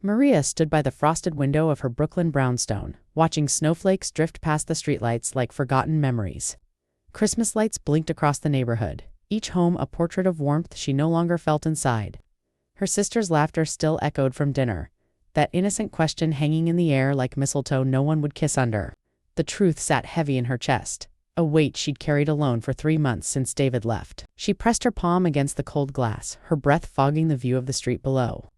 Maria stood by the frosted window of her Brooklyn brownstone, watching snowflakes drift past the streetlights like forgotten memories. Christmas lights blinked across the neighborhood, each home a portrait of warmth she no longer felt inside. Her sister's laughter still echoed from dinner, that innocent question hanging in the air like mistletoe no one would kiss under. The truth sat heavy in her chest, a weight she'd carried alone for 3 months since David left. She pressed her palm against the cold glass, her breath fogging the view of the street below.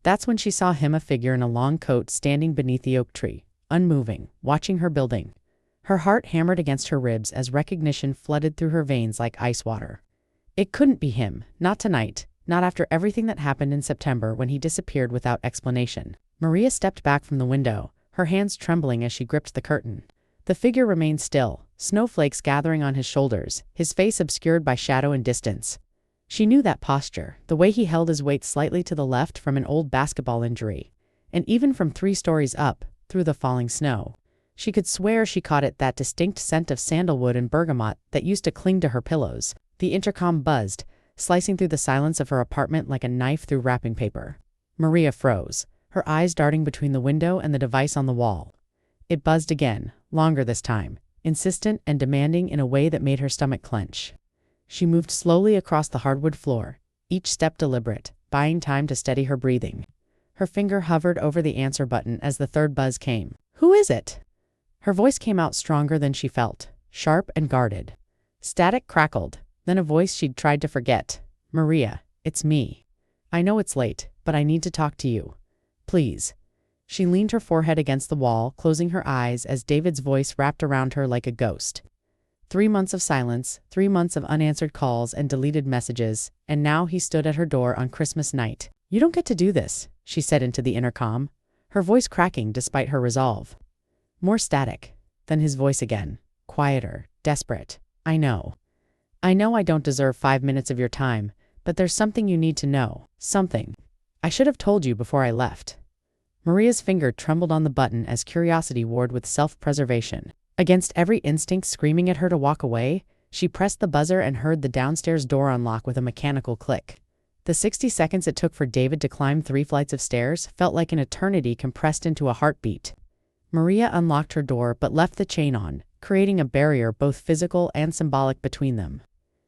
That's when she saw him, a figure in a long coat standing beneath the oak tree, unmoving, watching her building. Her heart hammered against her ribs as recognition flooded through her veins like ice water. It couldn't be him, not tonight, not after everything that happened in September when he disappeared without explanation. Maria stepped back from the window, her hands trembling as she gripped the curtain. The figure remained still, snowflakes gathering on his shoulders, his face obscured by shadow and distance. She knew that posture, the way he held his weight slightly to the left from an old basketball injury, and even from 3 stories up, through the falling snow. She could swear she caught that distinct scent of sandalwood and bergamot that used to cling to her pillows. The intercom buzzed, slicing through the silence of her apartment like a knife through wrapping paper. Maria froze, her eyes darting between the window and the device on the wall. It buzzed again, longer this time, insistent and demanding in a way that made her stomach clench. She moved slowly across the hardwood floor, each step deliberate, buying time to steady her breathing. Her finger hovered over the answer button as the 3rd buzz came. "Who is it?" Her voice came out stronger than she felt, sharp and guarded. Static crackled, then a voice she'd tried to forget. "Maria, it's me. I know it's late, but I need to talk to you. Please." She leaned her forehead against the wall, closing her eyes as David's voice wrapped around her like a ghost. 3 months of silence, 3 months of unanswered calls and deleted messages, and now he stood at her door on Christmas night. "You don't get to do this," she said into the intercom, her voice cracking despite her resolve. More static, then his voice again, quieter, desperate. I know I don't deserve 5 minutes of your time, but there's something you need to know. Something. I should have told you before I left." Maria's finger trembled on the button as curiosity warred with self-preservation. Against every instinct screaming at her to walk away, she pressed the buzzer and heard the downstairs door unlock with a mechanical click. The 60 seconds it took for David to climb 3 flights of stairs felt like an eternity compressed into a heartbeat. Maria unlocked her door but left the chain on, creating a barrier both physical and symbolic between them.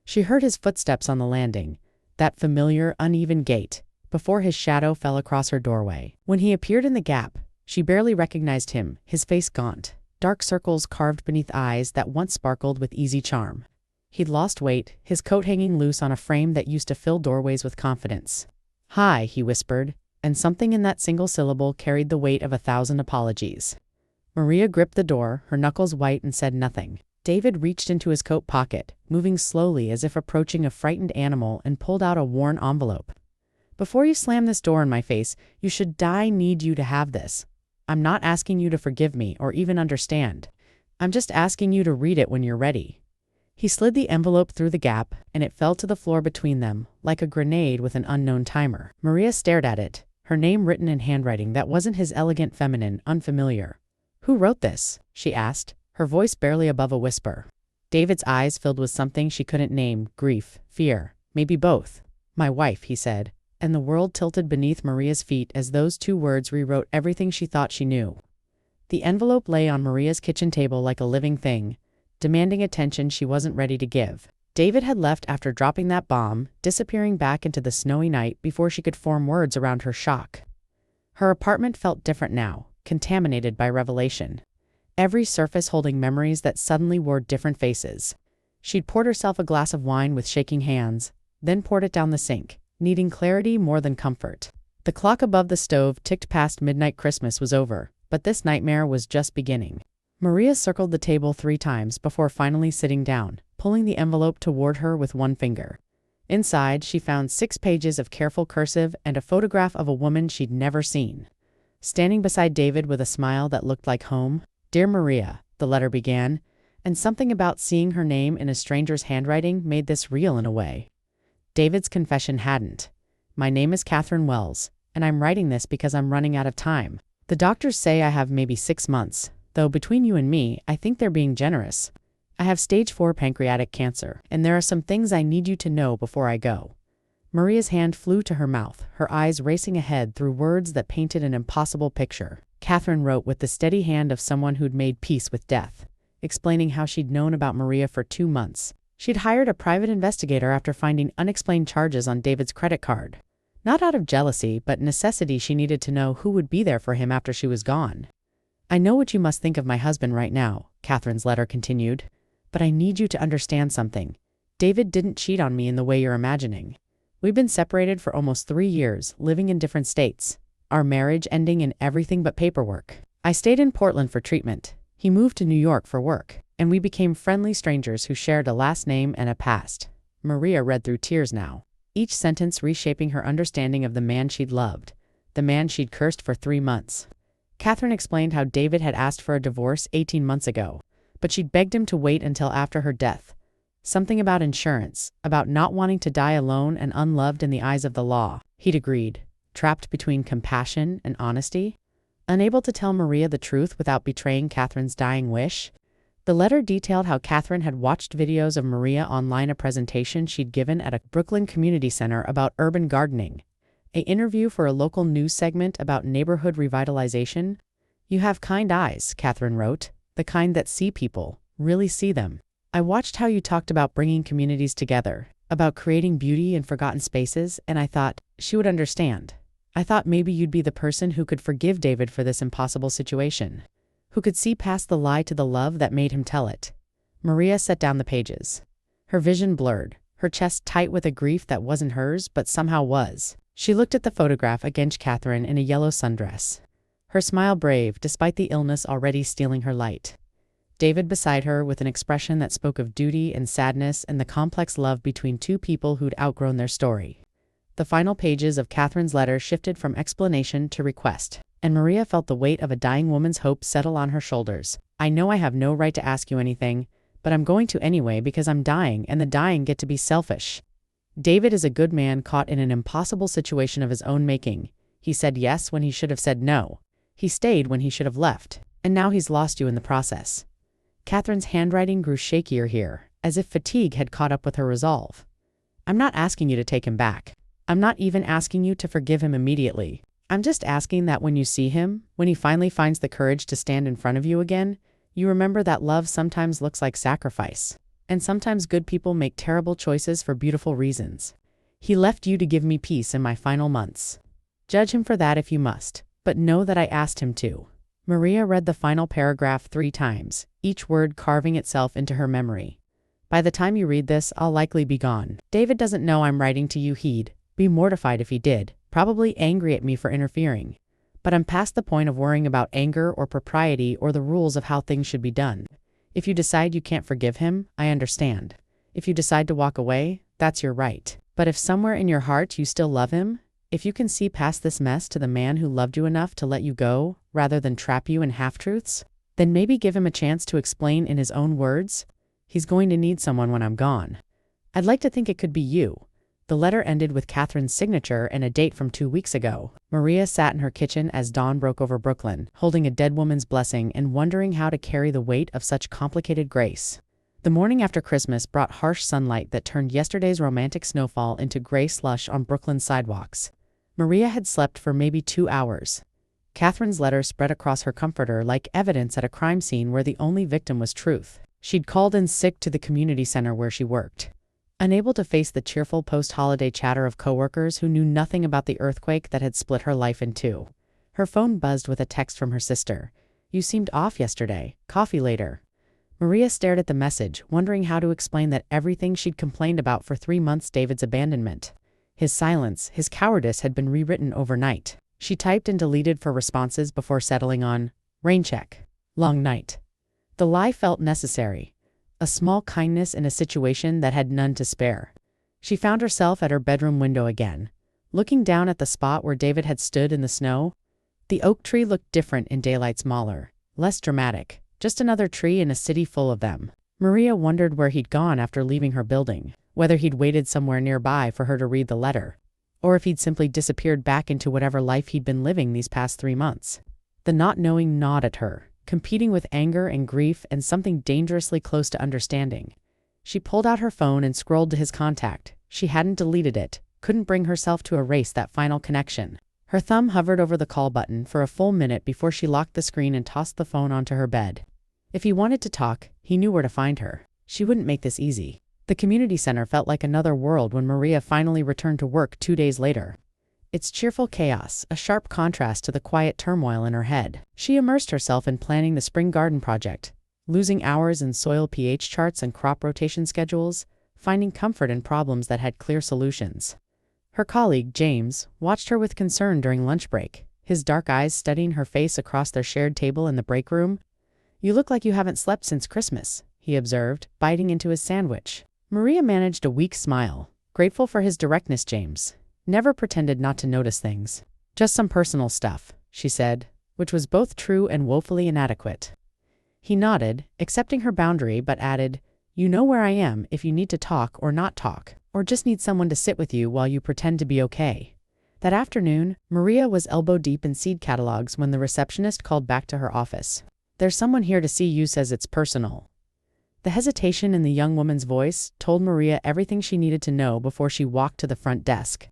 She heard his footsteps on the landing, that familiar, uneven gait, before his shadow fell across her doorway. When he appeared in the gap, she barely recognized him, his face gaunt, dark circles carved beneath eyes that once sparkled with easy charm. He'd lost weight, his coat hanging loose on a frame that used to fill doorways with confidence. "Hi," he whispered, and something in that single syllable carried the weight of 1,000 apologies. Maria gripped the door, her knuckles white, and said nothing. David reached into his coat pocket, moving slowly as if approaching a frightened animal, and pulled out a worn envelope. "Before you slam this door in my face, you should need you to have this. I'm not asking you to forgive me or even understand. I'm just asking you to read it when you're ready." He slid the envelope through the gap, and it fell to the floor between them, like a grenade with an unknown timer. Maria stared at it, her name written in handwriting that wasn't his elegant feminine, unfamiliar. "Who wrote this?" she asked, her voice barely above a whisper. David's eyes filled with something she couldn't name, grief, fear, maybe both. "My wife," he said, and the world tilted beneath Maria's feet as those 2 words rewrote everything she thought she knew. The envelope lay on Maria's kitchen table like a living thing, demanding attention she wasn't ready to give. David had left after dropping that bomb, disappearing back into the snowy night before she could form words around her shock. Her apartment felt different now, contaminated by revelation. Every surface holding memories that suddenly wore different faces. She'd poured herself a glass of wine with shaking hands, then poured it down the sink, needing clarity more than comfort. The clock above the stove ticked past midnight. Christmas was over, but this nightmare was just beginning. Maria circled the table 3 times before finally sitting down, pulling the envelope toward her with one finger. Inside, she found 6 pages of careful cursive and a photograph of a woman she'd never seen. Standing beside David with a smile that looked like home. "Dear Maria," the letter began, and something about seeing her name in a stranger's handwriting made this real in a way. David's confession hadn't. "My name is Catherine Wells, and I'm writing this because I'm running out of time. The doctors say I have maybe 6 months, though between you and me, I think they're being generous. I have stage 4 pancreatic cancer, and there are some things I need you to know before I go." Maria's hand flew to her mouth, her eyes racing ahead through words that painted an impossible picture. Catherine wrote with the steady hand of someone who'd made peace with death, explaining how she'd known about Maria for 2 months. She'd hired a private investigator after finding unexplained charges on David's credit card. Not out of jealousy, but necessity. She needed to know who would be there for him after she was gone. I know what you must think of my husband right now, Catherine's letter continued, but I need you to understand something. David didn't cheat on me in the way you're imagining. We've been separated for almost 3 years, living in different states. Our marriage ending in everything but paperwork. I stayed in Portland for treatment. He moved to New York for work, and we became friendly strangers who shared a last name and a past. Maria read through tears now, each sentence reshaping her understanding of the man she'd loved, the man she'd cursed for 3 months. Catherine explained how David had asked for a divorce 18 months ago, but she'd begged him to wait until after her death. Something about insurance, about not wanting to die alone and unloved in the eyes of the law. He'd agreed, trapped between compassion and honesty, unable to tell Maria the truth without betraying Catherine's dying wish. The letter detailed how Catherine had watched videos of Maria online, a presentation she'd given at a Brooklyn community center about urban gardening, an interview for a local news segment about neighborhood revitalization. You have kind eyes, Catherine wrote, the kind that see people, really see them. I watched how you talked about bringing communities together, about creating beauty in forgotten spaces, and I thought she would understand. I thought maybe you'd be the person who could forgive David for this impossible situation, who could see past the lie to the love that made him tell it. Maria set down the pages. Her vision blurred, her chest tight with a grief that wasn't hers but somehow was. She looked at the photograph against Catherine in a yellow sundress, her smile brave despite the illness already stealing her light. David beside her with an expression that spoke of duty and sadness and the complex love between 2 people who'd outgrown their story. The final pages of Catherine's letter shifted from explanation to request, and Maria felt the weight of a dying woman's hope settle on her shoulders. I know I have no right to ask you anything, but I'm going to anyway because I'm dying and the dying get to be selfish. David is a good man caught in an impossible situation of his own making. He said yes when he should have said no. He stayed when he should have left, and now he's lost you in the process. Catherine's handwriting grew shakier here, as if fatigue had caught up with her resolve. I'm not asking you to take him back. I'm not even asking you to forgive him immediately. I'm just asking that when you see him, when he finally finds the courage to stand in front of you again, you remember that love sometimes looks like sacrifice, and sometimes good people make terrible choices for beautiful reasons. He left you to give me peace in my final months. Judge him for that if you must, but know that I asked him to. Maria read the final paragraph 3 times, each word carving itself into her memory. By the time you read this, I'll likely be gone. David doesn't know I'm writing to you. He'd be mortified if he did, probably angry at me for interfering. But I'm past the point of worrying about anger or propriety or the rules of how things should be done. If you decide you can't forgive him, I understand. If you decide to walk away, that's your right. But if somewhere in your heart you still love him, if you can see past this mess to the man who loved you enough to let you go, rather than trap you in half-truths, then maybe give him a chance to explain in his own words. He's going to need someone when I'm gone. I'd like to think it could be you. The letter ended with Catherine's signature and a date from 2 weeks ago. Maria sat in her kitchen as dawn broke over Brooklyn, holding a dead woman's blessing and wondering how to carry the weight of such complicated grace. The morning after Christmas brought harsh sunlight that turned yesterday's romantic snowfall into gray slush on Brooklyn's sidewalks. Maria had slept for maybe 2 hours. Catherine's letter spread across her comforter like evidence at a crime scene where the only victim was truth. She'd called in sick to the community center where she worked, unable to face the cheerful post-holiday chatter of coworkers who knew nothing about the earthquake that had split her life in 2. Her phone buzzed with a text from her sister. You seemed off yesterday. Coffee later. Maria stared at the message, wondering how to explain that everything she'd complained about for 3 months, David's abandonment, his silence, his cowardice, had been rewritten overnight. She typed and deleted for responses before settling on rain check. Long night. The lie felt necessary. A small kindness in a situation that had none to spare. She found herself at her bedroom window again, looking down at the spot where David had stood in the snow. The oak tree looked different in daylight, smaller, less dramatic, just another tree in a city full of them. Maria wondered where he'd gone after leaving her building, whether he'd waited somewhere nearby for her to read the letter, or if he'd simply disappeared back into whatever life he'd been living these past 3 months. The not knowing gnawed at her, competing with anger and grief and something dangerously close to understanding. She pulled out her phone and scrolled to his contact. She hadn't deleted it, couldn't bring herself to erase that final connection. Her thumb hovered over the call button for a full minute before she locked the screen and tossed the phone onto her bed. If he wanted to talk, he knew where to find her. She wouldn't make this easy. The community center felt like another world when Maria finally returned to work 2 days later. Its cheerful chaos, a sharp contrast to the quiet turmoil in her head. She immersed herself in planning the spring garden project, losing hours in soil pH charts and crop rotation schedules, finding comfort in problems that had clear solutions. Her colleague, James, watched her with concern during lunch break, his dark eyes studying her face across their shared table in the break room. "You look like you haven't slept since Christmas," he observed, biting into his sandwich. Maria managed a weak smile, grateful for his directness. James never pretended not to notice things. "Just some personal stuff," she said, which was both true and woefully inadequate. He nodded, accepting her boundary, but added, "You know where I am if you need to talk or not talk, or just need someone to sit with you while you pretend to be okay." That afternoon, Maria was elbow deep in seed catalogs when the receptionist called back to her office. "There's someone here to see you, says it's personal." The hesitation in the young woman's voice told Maria everything she needed to know before she walked to the front desk.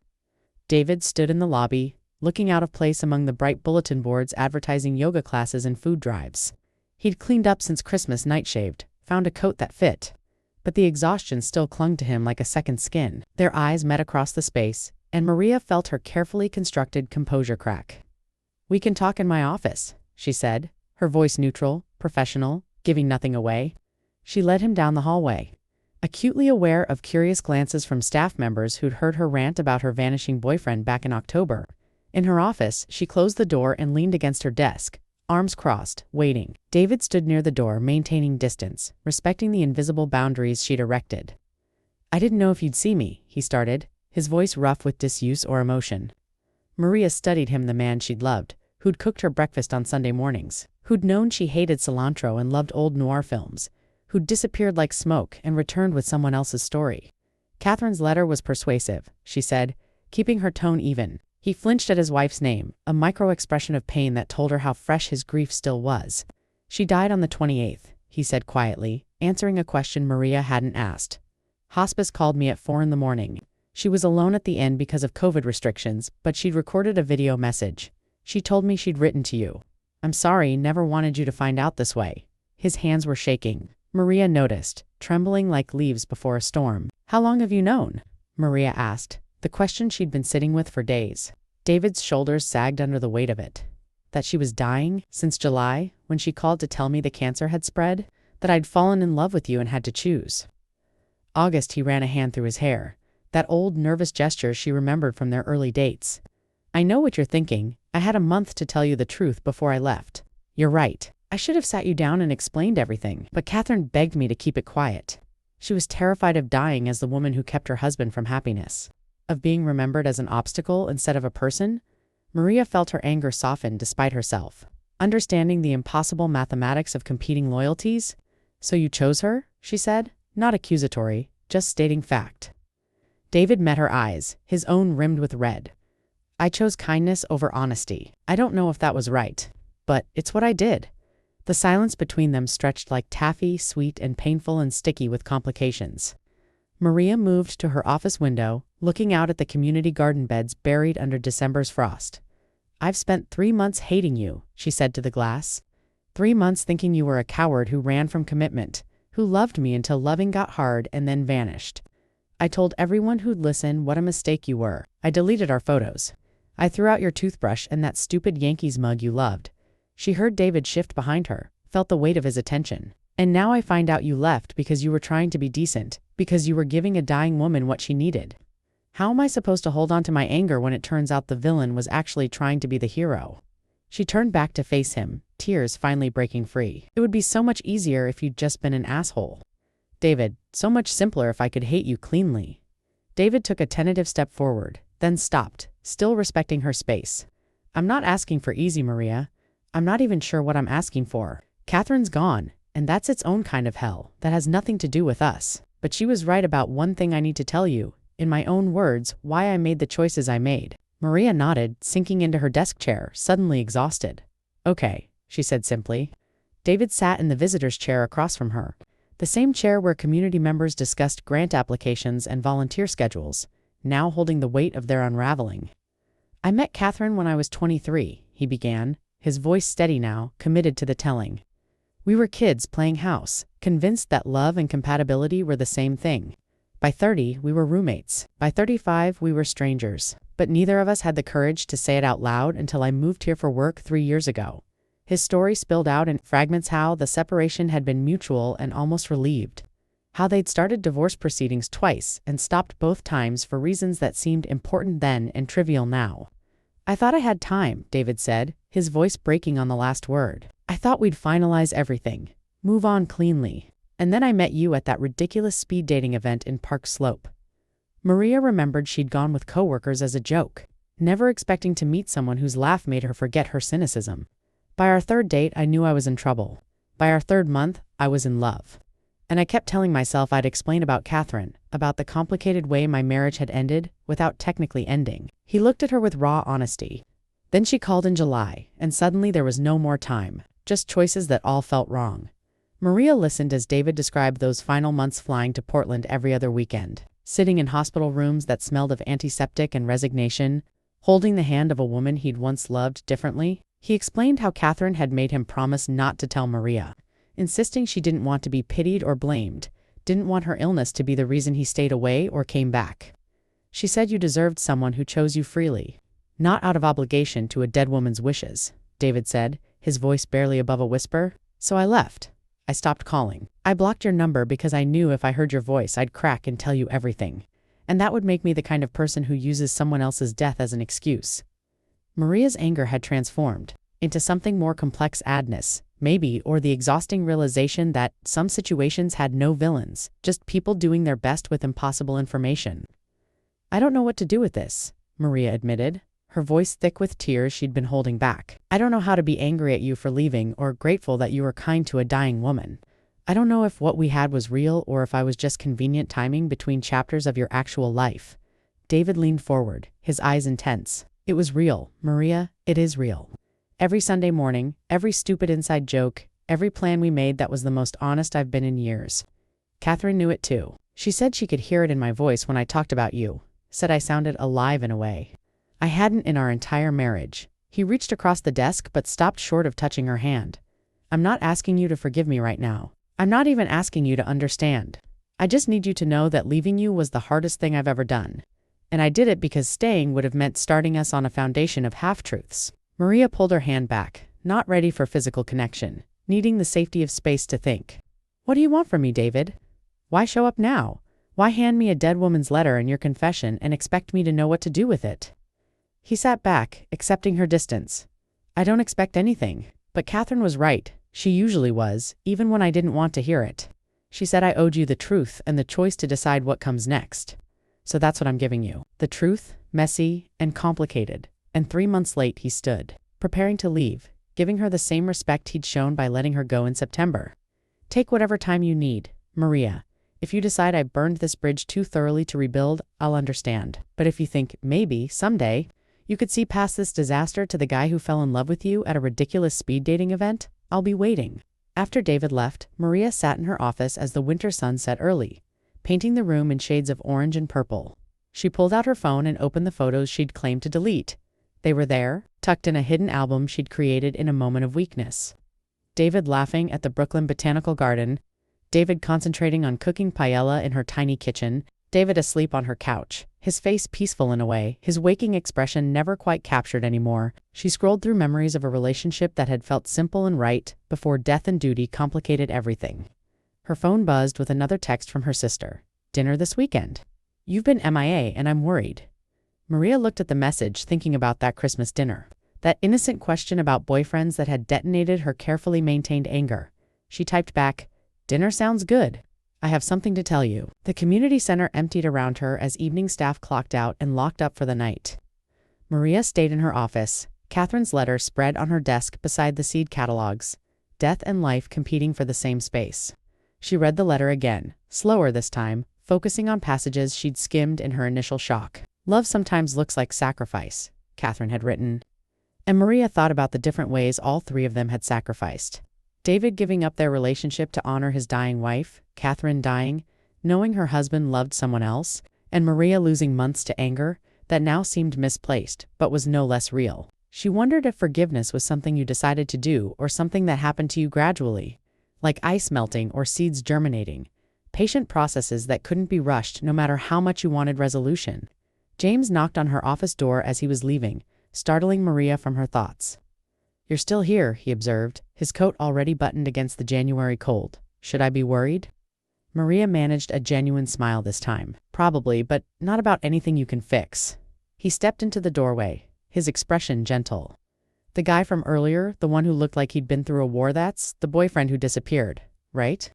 David stood in the lobby, looking out of place among the bright bulletin boards advertising yoga classes and food drives. He'd cleaned up since Christmas, night shaved, found a coat that fit, but the exhaustion still clung to him like a second skin. Their eyes met across the space, and Maria felt her carefully constructed composure crack. "We can talk in my office," she said, her voice neutral, professional, giving nothing away. She led him down the hallway, acutely aware of curious glances from staff members who'd heard her rant about her vanishing boyfriend back in October. In her office, she closed the door and leaned against her desk, arms crossed, waiting. David stood near the door, maintaining distance, respecting the invisible boundaries she'd erected. "I didn't know if you'd see me," he started, his voice rough with disuse or emotion. Maria studied him, the man she'd loved, who'd cooked her breakfast on Sunday mornings, who'd known she hated cilantro and loved old noir films, who'd disappeared like smoke and returned with someone else's story. "Catherine's letter was persuasive," she said, keeping her tone even. He flinched at his wife's name, a micro-expression of pain that told her how fresh his grief still was. "She died on the 28th, he said quietly, answering a question Maria hadn't asked. "Hospice called me at 4 in the morning. She was alone at the end because of COVID restrictions, but she'd recorded a video message. She told me she'd written to you. I'm sorry, never wanted you to find out this way." His hands were shaking. Maria noticed, trembling like leaves before a storm. "How long have you known?" Maria asked, the question she'd been sitting with for days. David's shoulders sagged under the weight of it. "That she was dying? Since July, when she called to tell me the cancer had spread? That I'd fallen in love with you and had to choose." August, he ran a hand through his hair, that old nervous gesture she remembered from their early dates. "I know what you're thinking. I had a month to tell you the truth before I left. You're right. I should have sat you down and explained everything, but Catherine begged me to keep it quiet. She was terrified of dying as the woman who kept her husband from happiness, of being remembered as an obstacle instead of a person." Maria felt her anger soften despite herself, understanding the impossible mathematics of competing loyalties. "So you chose her?" she said, not accusatory, just stating fact. David met her eyes, his own rimmed with red. "I chose kindness over honesty. I don't know if that was right, but it's what I did." The silence between them stretched like taffy, sweet and painful and sticky with complications. Maria moved to her office window, looking out at the community garden beds buried under December's frost. "I've spent 3 months hating you," she said to the glass. 3 months thinking you were a coward who ran from commitment, who loved me until loving got hard and then vanished. I told everyone who'd listen what a mistake you were. I deleted our photos. I threw out your toothbrush and that stupid Yankees mug you loved." She heard David shift behind her, felt the weight of his attention. "And now I find out you left because you were trying to be decent, because you were giving a dying woman what she needed. How am I supposed to hold on to my anger when it turns out the villain was actually trying to be the hero?" She turned back to face him, tears finally breaking free. "It would be so much easier if you'd just been an asshole. David, so much simpler if I could hate you cleanly." David took a tentative step forward, then stopped, still respecting her space. "I'm not asking for easy, Maria. I'm not even sure what I'm asking for. Catherine's gone, and that's its own kind of hell that has nothing to do with us. But she was right about one thing I need to tell you, in my own words, why I made the choices I made." Maria nodded, sinking into her desk chair, suddenly exhausted. "Okay," she said simply. David sat in the visitor's chair across from her, the same chair where community members discussed grant applications and volunteer schedules, now holding the weight of their unraveling. "I met Catherine when I was 23, he began, his voice steady now, committed to the telling. "We were kids playing house, convinced that love and compatibility were the same thing. By 30, we were roommates. By 35, we were strangers. But neither of us had the courage to say it out loud until I moved here for work 3 years ago." His story spilled out in fragments how the separation had been mutual and almost relieved. How they'd started divorce proceedings twice and stopped both times for reasons that seemed important then and trivial now. "I thought I had time," David said, his voice breaking on the last word. "I thought we'd finalize everything, move on cleanly. And then I met you at that ridiculous speed dating event in Park Slope." Maria remembered she'd gone with coworkers as a joke, never expecting to meet someone whose laugh made her forget her cynicism. "By our third date, I knew I was in trouble. By our third month, I was in love. And I kept telling myself I'd explain about Catherine, about the complicated way my marriage had ended without technically ending." He looked at her with raw honesty. "Then she called in July, and suddenly there was no more time, just choices that all felt wrong." Maria listened as David described those final months flying to Portland every other weekend, sitting in hospital rooms that smelled of antiseptic and resignation, holding the hand of a woman he'd once loved differently. He explained how Catherine had made him promise not to tell Maria, insisting she didn't want to be pitied or blamed, didn't want her illness to be the reason he stayed away or came back. "She said you deserved someone who chose you freely, not out of obligation to a dead woman's wishes," David said, his voice barely above a whisper. "So I left. I stopped calling. I blocked your number because I knew if I heard your voice I'd crack and tell you everything. And that would make me the kind of person who uses someone else's death as an excuse." Maria's anger had transformed into something more complex, sadness, maybe, or the exhausting realization that some situations had no villains, just people doing their best with impossible information. "I don't know what to do with this," Maria admitted, her voice thick with tears she'd been holding back. "I don't know how to be angry at you for leaving or grateful that you were kind to a dying woman. I don't know if what we had was real or if I was just convenient timing between chapters of your actual life." David leaned forward, his eyes intense. "It was real, Maria, it is real. Every Sunday morning, every stupid inside joke, every plan we made that was the most honest I've been in years. Catherine knew it too. She said she could hear it in my voice when I talked about you, said I sounded alive in a way I hadn't in our entire marriage." He reached across the desk but stopped short of touching her hand. "I'm not asking you to forgive me right now. I'm not even asking you to understand. I just need you to know that leaving you was the hardest thing I've ever done. And I did it because staying would have meant starting us on a foundation of half-truths." Maria pulled her hand back, not ready for physical connection, needing the safety of space to think. "What do you want from me, David? Why show up now? Why hand me a dead woman's letter and your confession and expect me to know what to do with it?" He sat back, accepting her distance. "I don't expect anything, but Catherine was right. She usually was, even when I didn't want to hear it. She said I owed you the truth and the choice to decide what comes next. So that's what I'm giving you. The truth, messy and complicated." And 3 months late he stood, preparing to leave, giving her the same respect he'd shown by letting her go in September. "Take whatever time you need, Maria. If you decide I burned this bridge too thoroughly to rebuild, I'll understand. But if you think, maybe, someday, you could see past this disaster to the guy who fell in love with you at a ridiculous speed dating event, I'll be waiting." After David left, Maria sat in her office as the winter sun set early, painting the room in shades of orange and purple. She pulled out her phone and opened the photos she'd claimed to delete. They were there, tucked in a hidden album she'd created in a moment of weakness. David laughing at the Brooklyn Botanical Garden, David concentrating on cooking paella in her tiny kitchen, David asleep on her couch, his face peaceful in a way, his waking expression never quite captured anymore. She scrolled through memories of a relationship that had felt simple and right before death and duty complicated everything. Her phone buzzed with another text from her sister. "Dinner this weekend. You've been MIA and I'm worried." Maria looked at the message, thinking about that Christmas dinner. That innocent question about boyfriends that had detonated her carefully maintained anger. She typed back, "Dinner sounds good. I have something to tell you." The community center emptied around her as evening staff clocked out and locked up for the night. Maria stayed in her office, Catherine's letter spread on her desk beside the seed catalogs, death and life competing for the same space. She read the letter again, slower this time, focusing on passages she'd skimmed in her initial shock. "Love sometimes looks like sacrifice," Catherine had written. And Maria thought about the different ways all three of them had sacrificed. David giving up their relationship to honor his dying wife, Catherine dying, knowing her husband loved someone else, and Maria losing months to anger that now seemed misplaced but was no less real. She wondered if forgiveness was something you decided to do or something that happened to you gradually, like ice melting or seeds germinating, patient processes that couldn't be rushed no matter how much you wanted resolution. James knocked on her office door as he was leaving, startling Maria from her thoughts. "You're still here," he observed, his coat already buttoned against the January cold. "Should I be worried?" Maria managed a genuine smile this time. "Probably, but not about anything you can fix." He stepped into the doorway, his expression gentle. "The guy from earlier, the one who looked like he'd been through a war, that's the boyfriend who disappeared, right?"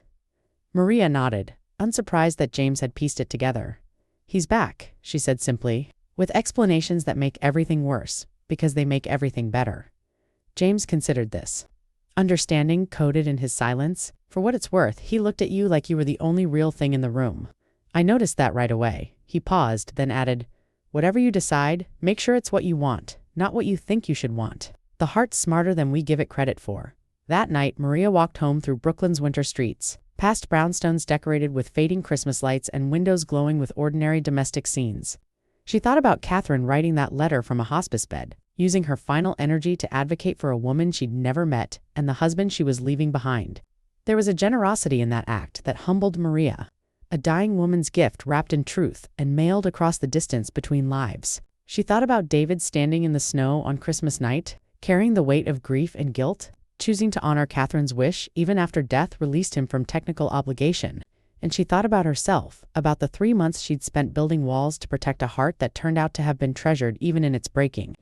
Maria nodded, unsurprised that James had pieced it together. "He's back," she said simply, with explanations that make everything worse, because they make everything better. James considered this. Understanding coded in his silence. "For what it's worth, he looked at you like you were the only real thing in the room. I noticed that right away." He paused, then added, "Whatever you decide, make sure it's what you want, not what you think you should want. The heart's smarter than we give it credit for." That night, Maria walked home through Brooklyn's winter streets, past brownstones decorated with fading Christmas lights and windows glowing with ordinary domestic scenes. She thought about Catherine writing that letter from a hospice bed, using her final energy to advocate for a woman she'd never met and the husband she was leaving behind. There was a generosity in that act that humbled Maria, a dying woman's gift wrapped in truth and mailed across the distance between lives. She thought about David standing in the snow on Christmas night, carrying the weight of grief and guilt, choosing to honor Catherine's wish even after death released him from technical obligation. And she thought about herself, about the 3 months she'd spent building walls to protect a heart that turned out to have been treasured even in its breaking.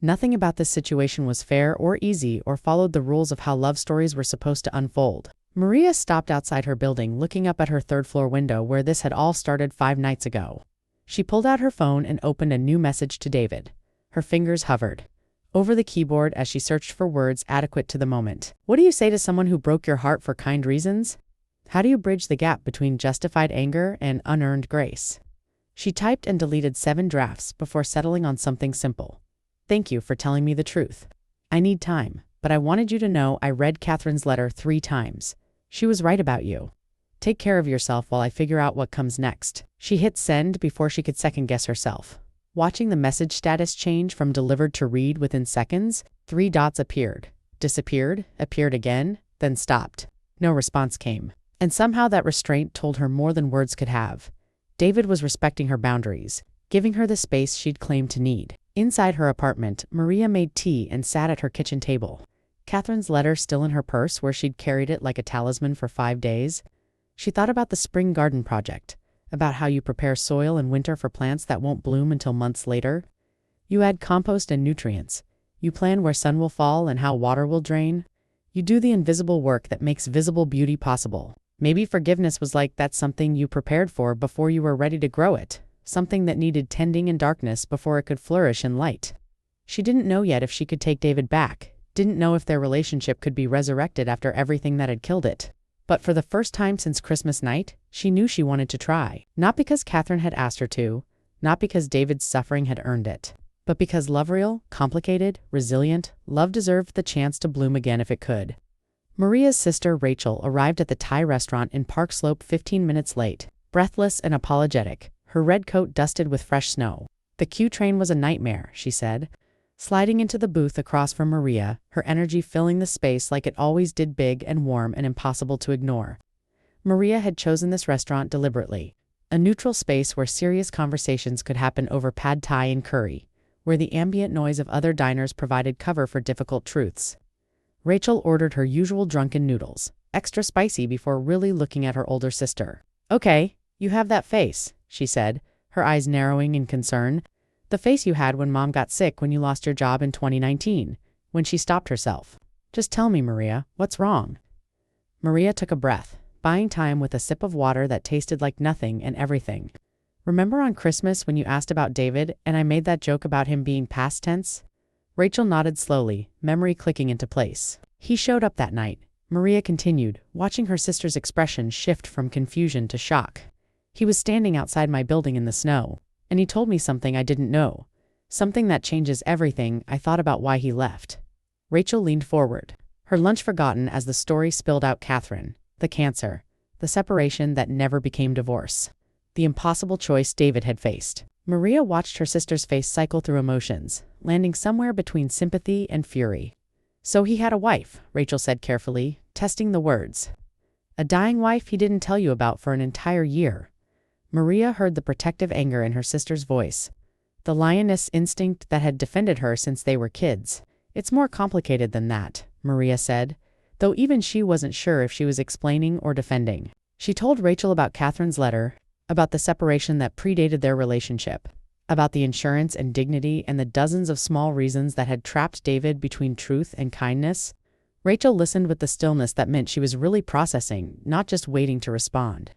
Nothing about this situation was fair or easy or followed the rules of how love stories were supposed to unfold. Maria stopped outside her building, looking up at her third-floor window where this had all started 5 nights ago. She pulled out her phone and opened a new message to David. Her fingers hovered over the keyboard as she searched for words adequate to the moment. "What do you say to someone who broke your heart for kind reasons? How do you bridge the gap between justified anger and unearned grace?" She typed and deleted 7 drafts before settling on something simple. "Thank you for telling me the truth. I need time, but I wanted you to know I read Catherine's letter 3 times. She was right about you. Take care of yourself while I figure out what comes next." She hit send before she could second-guess herself. Watching the message status change from delivered to read within seconds, 3 dots appeared, disappeared, appeared again, then stopped. No response came. And somehow that restraint told her more than words could have. David was respecting her boundaries, giving her the space she'd claimed to need. Inside her apartment, Maria made tea and sat at her kitchen table. Catherine's letter still in her purse where she'd carried it like a talisman for 5 days. She thought about the spring garden project, about how you prepare soil in winter for plants that won't bloom until months later. You add compost and nutrients. You plan where sun will fall and how water will drain. You do the invisible work that makes visible beauty possible. Maybe forgiveness was like that, something you prepared for before you were ready to grow it, something that needed tending in darkness before it could flourish in light. She didn't know yet if she could take David back, didn't know if their relationship could be resurrected after everything that had killed it. But for the first time since Christmas night, she knew she wanted to try. Not because Catherine had asked her to, not because David's suffering had earned it, but because love, real, complicated, resilient, love deserved the chance to bloom again if it could. Maria's sister Rachel arrived at the Thai restaurant in Park Slope 15 minutes late, breathless and apologetic, her red coat dusted with fresh snow. "The Q train was a nightmare," she said, sliding into the booth across from Maria, her energy filling the space like it always did, big and warm and impossible to ignore. Maria had chosen this restaurant deliberately, a neutral space where serious conversations could happen over pad thai and curry, where the ambient noise of other diners provided cover for difficult truths. Rachel ordered her usual drunken noodles, extra spicy, before really looking at her older sister. "Okay, you have that face," she said, her eyes narrowing in concern. "The face you had when Mom got sick when you lost your job in 2019, when she stopped herself. Just tell me, Maria, what's wrong?" Maria took a breath, buying time with a sip of water that tasted like nothing and everything. "Remember on Christmas when you asked about David and I made that joke about him being past tense?" Rachel nodded slowly, memory clicking into place. "He showed up that night," Maria continued, watching her sister's expression shift from confusion to shock. "He was standing outside my building in the snow, and he told me something I didn't know, something that changes everything I thought about why he left." Rachel leaned forward, her lunch forgotten as the story spilled out. Catherine, the cancer, the separation that never became divorce. the impossible choice David had faced. Maria watched her sister's face cycle through emotions, landing somewhere between sympathy and fury. "So he had a wife," Rachel said carefully, testing the words. "A dying wife he didn't tell you about for an entire year." Maria heard the protective anger in her sister's voice, the lioness instinct that had defended her since they were kids. "It's more complicated than that," Maria said, though even she wasn't sure if she was explaining or defending. She told Rachel about Catherine's letter, about the separation that predated their relationship, about the insurance and dignity and the dozens of small reasons that had trapped David between truth and kindness. Rachel listened with the stillness that meant she was really processing, not just waiting to respond.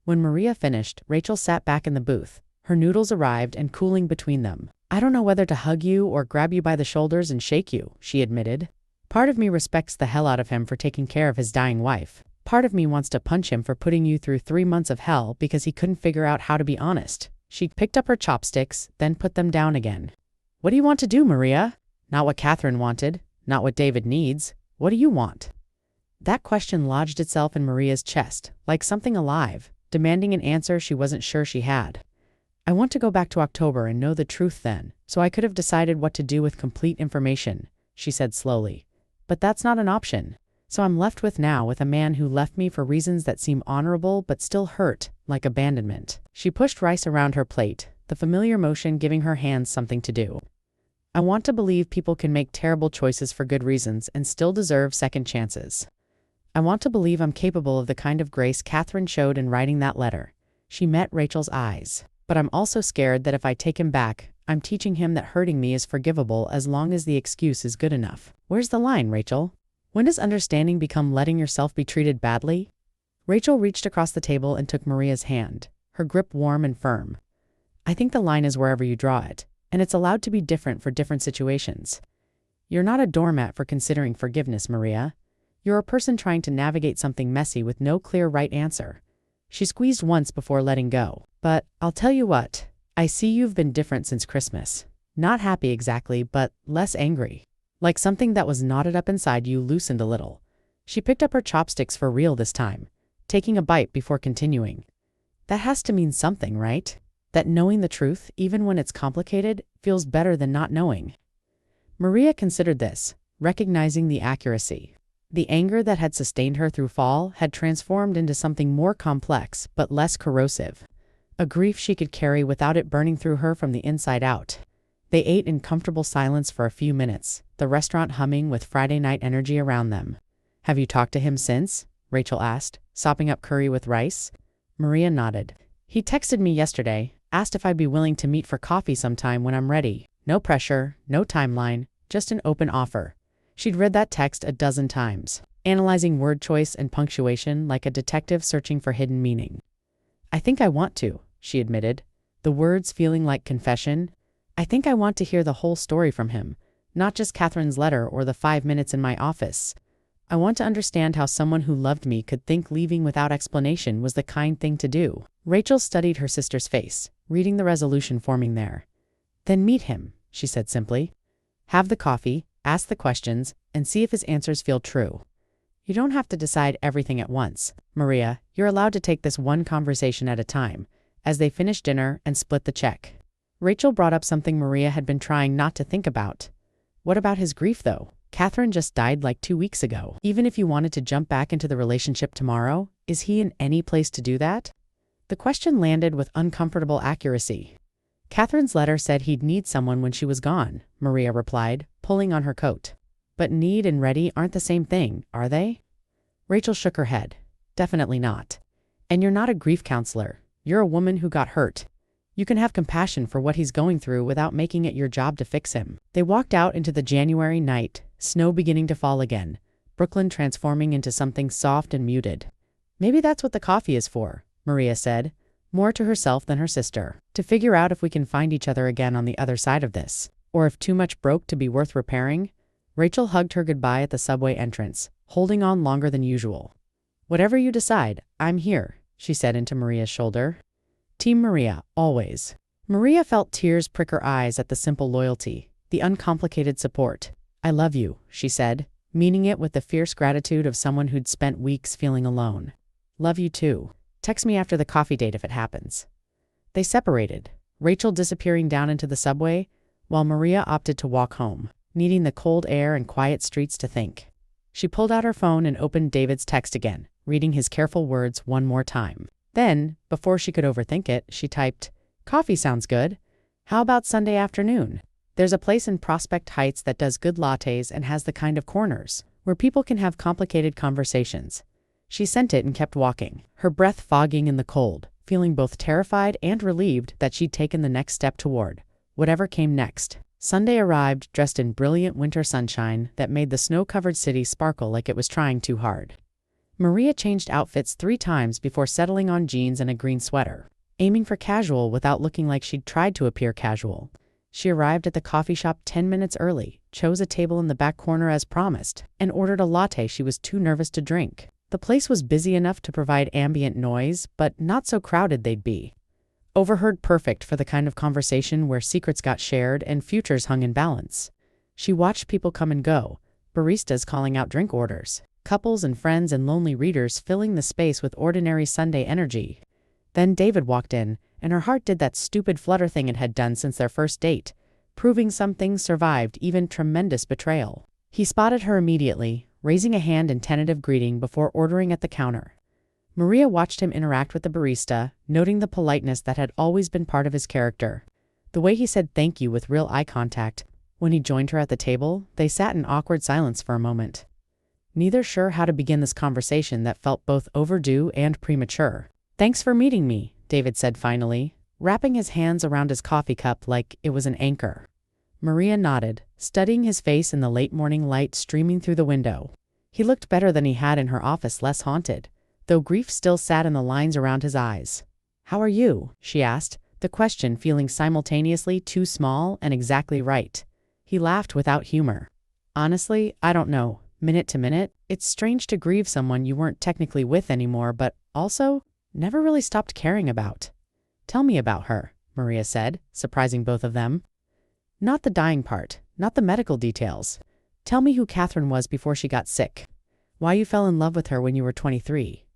When Maria finished, Rachel sat back in the booth, her noodles arrived and cooling between them. "I don't know whether to hug you or grab you by the shoulders and shake you," she admitted. "Part of me respects the hell out of him for taking care of his dying wife. Part of me wants to punch him for putting you through 3 months of hell because he couldn't figure out how to be honest." She picked up her chopsticks, then put them down again. "What do you want to do, Maria? Not what Catherine wanted, not what David needs. What do you want?" That question lodged itself in Maria's chest, like something alive, demanding an answer she wasn't sure she had. "I want to go back to October and know the truth then, so I could have decided what to do with complete information," she said slowly. "But that's not an option. So I'm left with a man who left me for reasons that seem honorable but still hurt, like abandonment." She pushed rice around her plate, the familiar motion giving her hands something to do. "I want to believe people can make terrible choices for good reasons and still deserve second chances. I want to believe I'm capable of the kind of grace Catherine showed in writing that letter." She met Rachel's eyes. "But I'm also scared that if I take him back, I'm teaching him that hurting me is forgivable as long as the excuse is good enough." Where's the line, Rachel? When does understanding become letting yourself be treated badly? Rachel reached across the table and took Maria's hand, her grip warm and firm. "I think the line is wherever you draw it, and it's allowed to be different for different situations. You're not a doormat for considering forgiveness, Maria. You're a person trying to navigate something messy with no clear right answer." She squeezed once before letting go. "But I'll tell you what, I see you've been different since Christmas. Not happy exactly, but less angry. Like something that was knotted up inside you loosened a little." She picked up her chopsticks for real this time, taking a bite before continuing. "That has to mean something, right? That knowing the truth, even when it's complicated, feels better than not knowing." Maria considered this, recognizing the accuracy. The anger that had sustained her through fall had transformed into something more complex but less corrosive. A grief she could carry without it burning through her from the inside out. They ate in comfortable silence for a few minutes, the restaurant humming with Friday night energy around them. "Have you talked to him since?" Rachel asked, sopping up curry with rice. Maria nodded. "He texted me yesterday, asked if I'd be willing to meet for coffee sometime when I'm ready. No pressure, no timeline, just an open offer." She'd read that text a dozen times, analyzing word choice and punctuation like a detective searching for hidden meaning. "I think I want to," she admitted, the words feeling like confession. "I think I want to hear the whole story from him, not just Catherine's letter or the 5 minutes in my office. I want to understand how someone who loved me could think leaving without explanation was the kind thing to do." Rachel studied her sister's face, reading the resolution forming there. "Then meet him," she said simply. "Have the coffee, ask the questions, and see if his answers feel true. You don't have to decide everything at once, Maria. You're allowed to take this one conversation at a time," as they finished dinner and split the check. Rachel brought up something Maria had been trying not to think about. "What about his grief, though? Catherine just died like 2 weeks ago. Even if you wanted to jump back into the relationship tomorrow, is he in any place to do that?" The question landed with uncomfortable accuracy. "Catherine's letter said he'd need someone when she was gone," Maria replied, pulling on her coat. "But need and ready aren't the same thing, are they?" Rachel shook her head. "Definitely not. And you're not a grief counselor. You're a woman who got hurt. You can have compassion for what he's going through without making it your job to fix him." They walked out into the January night, snow beginning to fall again, Brooklyn transforming into something soft and muted. "Maybe that's what the coffee is for," Maria said, more to herself than her sister. "To figure out if we can find each other again on the other side of this, or if too much broke to be worth repairing." Rachel hugged her goodbye at the subway entrance, holding on longer than usual. "Whatever you decide, I'm here," she said into Maria's shoulder. Team Maria, always. Maria felt tears prick her eyes at the simple loyalty, the uncomplicated support. "I love you," she said, meaning it with the fierce gratitude of someone who'd spent weeks feeling alone. "Love you too. Text me after the coffee date if it happens." They separated, Rachel disappearing down into the subway, while Maria opted to walk home, needing the cold air and quiet streets to think. She pulled out her phone and opened David's text again, reading his careful words one more time. Then, before she could overthink it, she typed, "Coffee sounds good. How about Sunday afternoon? There's a place in Prospect Heights that does good lattes and has the kind of corners where people can have complicated conversations." She sent it and kept walking, her breath fogging in the cold, feeling both terrified and relieved that she'd taken the next step toward whatever came next. Sunday arrived dressed in brilliant winter sunshine that made the snow-covered city sparkle like it was trying too hard. Maria changed outfits 3 times before settling on jeans and a green sweater, aiming for casual without looking like she'd tried to appear casual. She arrived at the coffee shop 10 minutes early, chose a table in the back corner as promised, and ordered a latte she was too nervous to drink. The place was busy enough to provide ambient noise, but not so crowded they'd be. Overheard perfect for the kind of conversation where secrets got shared and futures hung in balance. She watched people come and go, baristas calling out drink orders, couples and friends and lonely readers filling the space with ordinary Sunday energy. Then David walked in, and her heart did that stupid flutter thing it had done since their first date, proving some things survived even tremendous betrayal. He spotted her immediately, raising a hand in tentative greeting before ordering at the counter. Maria watched him interact with the barista, noting the politeness that had always been part of his character. The way he said thank you with real eye contact. When he joined her at the table, they sat in awkward silence for a moment, neither sure how to begin this conversation that felt both overdue and premature. "Thanks for meeting me," David said finally, wrapping his hands around his coffee cup like it was an anchor. Maria nodded, studying his face in the late morning light streaming through the window. He looked better than he had in her office, less haunted, though grief still sat in the lines around his eyes. "How are you?" she asked, the question feeling simultaneously too small and exactly right. He laughed without humor. "Honestly, I don't know. Minute to minute, it's strange to grieve someone you weren't technically with anymore, but also never really stopped caring about." "Tell me about her," Maria said, surprising both of them. "Not the dying part, not the medical details. Tell me who Catherine was before she got sick. Why you fell in love with her when you were 23.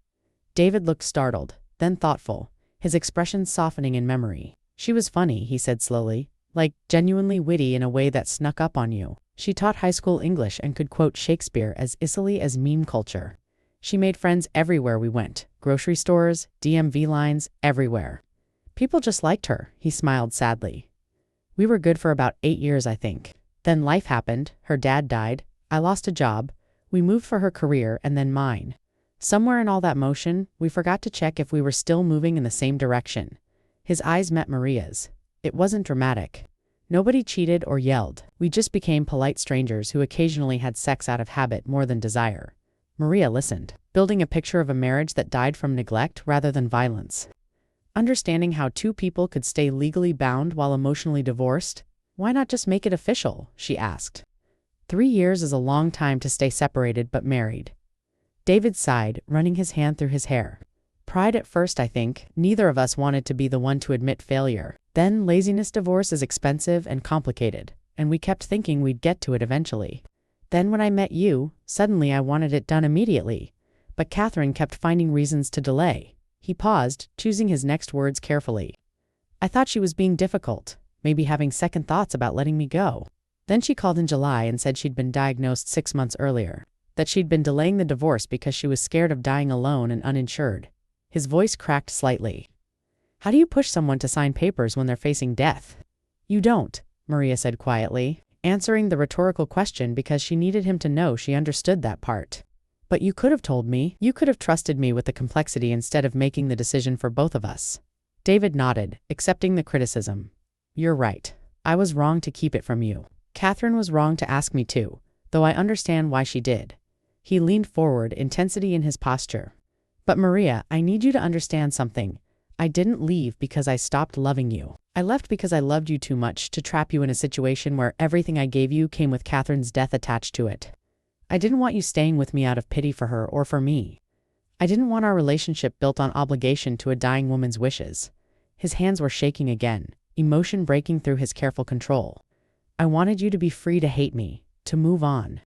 David looked startled, then thoughtful, his expression softening in memory. "She was funny," he said slowly, "like genuinely witty in a way that snuck up on you. She taught high school English and could quote Shakespeare as easily as meme culture. She made friends everywhere we went, grocery stores, DMV lines, everywhere. People just liked her," he smiled sadly. "We were good for about 8 years, I think. Then life happened, her dad died, I lost a job, we moved for her career and then mine. Somewhere in all that motion, we forgot to check if we were still moving in the same direction." His eyes met Maria's. It wasn't dramatic. Nobody cheated or yelled. We just became polite strangers who occasionally had sex out of habit more than desire. Maria listened, building a picture of a marriage that died from neglect rather than violence. Understanding how 2 people could stay legally bound while emotionally divorced? "Why not just make it official?" she asked. 3 years is a long time to stay separated but married. David sighed, running his hand through his hair. "Pride at first, I think. Neither of us wanted to be the one to admit failure. Then laziness divorce is expensive and complicated, and we kept thinking we'd get to it eventually. Then when I met you, suddenly I wanted it done immediately. But Catherine kept finding reasons to delay." He paused, choosing his next words carefully. "I thought she was being difficult, maybe having second thoughts about letting me go. Then she called in July and said she'd been diagnosed 6 months earlier, that she'd been delaying the divorce because she was scared of dying alone and uninsured." His voice cracked slightly. "How do you push someone to sign papers when they're facing death?" "You don't," Maria said quietly, answering the rhetorical question because she needed him to know she understood that part. "But you could have told me. You could have trusted me with the complexity instead of making the decision for both of us." David nodded, accepting the criticism. "You're right. I was wrong to keep it from you. Catherine was wrong to ask me to, though I understand why she did." He leaned forward, intensity in his posture. "But Maria, I need you to understand something. I didn't leave because I stopped loving you. I left because I loved you too much to trap you in a situation where everything I gave you came with Catherine's death attached to it. I didn't want you staying with me out of pity for her or for me. I didn't want our relationship built on obligation to a dying woman's wishes." His hands were shaking again, emotion breaking through his careful control. "I wanted you to be free to hate me, to move on,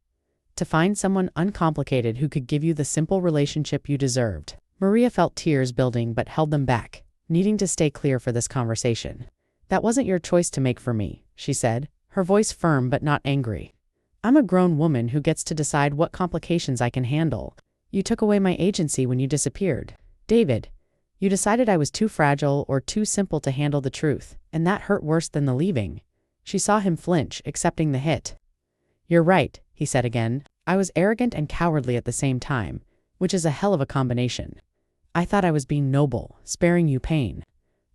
to find someone uncomplicated who could give you the simple relationship you deserved." Maria felt tears building but held them back, needing to stay clear for this conversation. "That wasn't your choice to make for me," she said, her voice firm but not angry. "I'm a grown woman who gets to decide what complications I can handle. You took away my agency when you disappeared. David, you decided I was too fragile or too simple to handle the truth, and that hurt worse than the leaving." She saw him flinch, accepting the hit. "You're right," he said again. "I was arrogant and cowardly at the same time, which is a hell of a combination. I thought I was being noble, sparing you pain.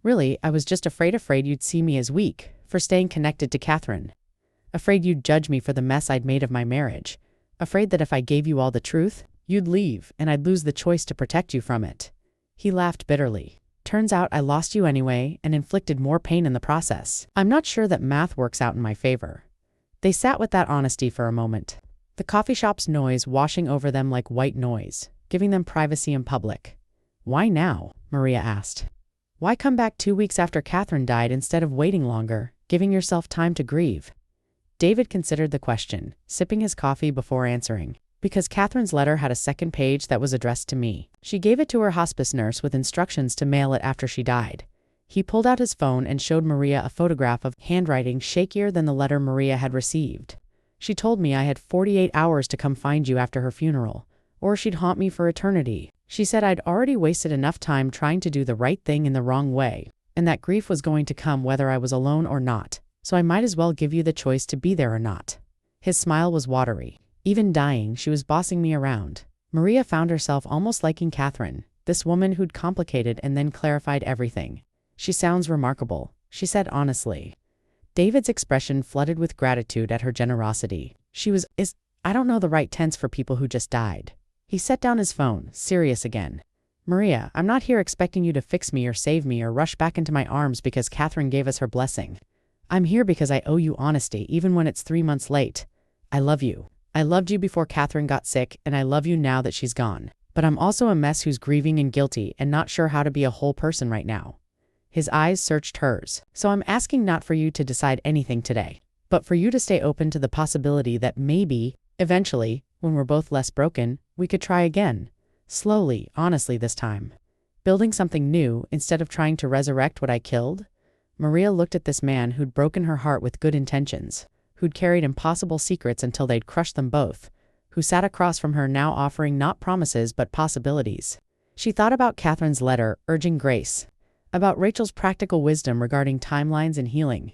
Really, I was just afraid you'd see me as weak for staying connected to Catherine. Afraid you'd judge me for the mess I'd made of my marriage. Afraid that if I gave you all the truth, you'd leave and I'd lose the choice to protect you from it." He laughed bitterly. "Turns out I lost you anyway and inflicted more pain in the process. I'm not sure that math works out in my favor." They sat with that honesty for a moment, the coffee shop's noise washing over them like white noise, giving them privacy in public. "Why now?" Maria asked. "Why come back 2 weeks after Catherine died instead of waiting longer, giving yourself time to grieve?" David considered the question, sipping his coffee before answering. "Because Catherine's letter had a second page that was addressed to me. She gave it to her hospice nurse with instructions to mail it after she died." He pulled out his phone and showed Maria a photograph of handwriting shakier than the letter Maria had received. "She told me I had 48 hours to come find you after her funeral, or she'd haunt me for eternity. She said I'd already wasted enough time trying to do the right thing in the wrong way, and that grief was going to come whether I was alone or not, so I might as well give you the choice to be there or not." His smile was watery. "Even dying, she was bossing me around." Maria found herself almost liking Catherine, this woman who'd complicated and then clarified everything. "She sounds remarkable," she said honestly. David's expression flooded with gratitude at her generosity. I don't know the right tense for people who just died." He set down his phone, serious again. "Maria, I'm not here expecting you to fix me or save me or rush back into my arms because Catherine gave us her blessing. I'm here because I owe you honesty even when it's 3 months late. I love you. I loved you before Catherine got sick, and I love you now that she's gone. But I'm also a mess who's grieving and guilty and not sure how to be a whole person right now." His eyes searched hers. "So I'm asking not for you to decide anything today, but for you to stay open to the possibility that maybe, eventually, when we're both less broken, we could try again. Slowly, honestly this time. Building something new instead of trying to resurrect what I killed." Maria looked at this man who'd broken her heart with good intentions, who'd carried impossible secrets until they'd crushed them both, who sat across from her now offering not promises but possibilities. She thought about Catherine's letter urging grace, about Rachel's practical wisdom regarding timelines and healing,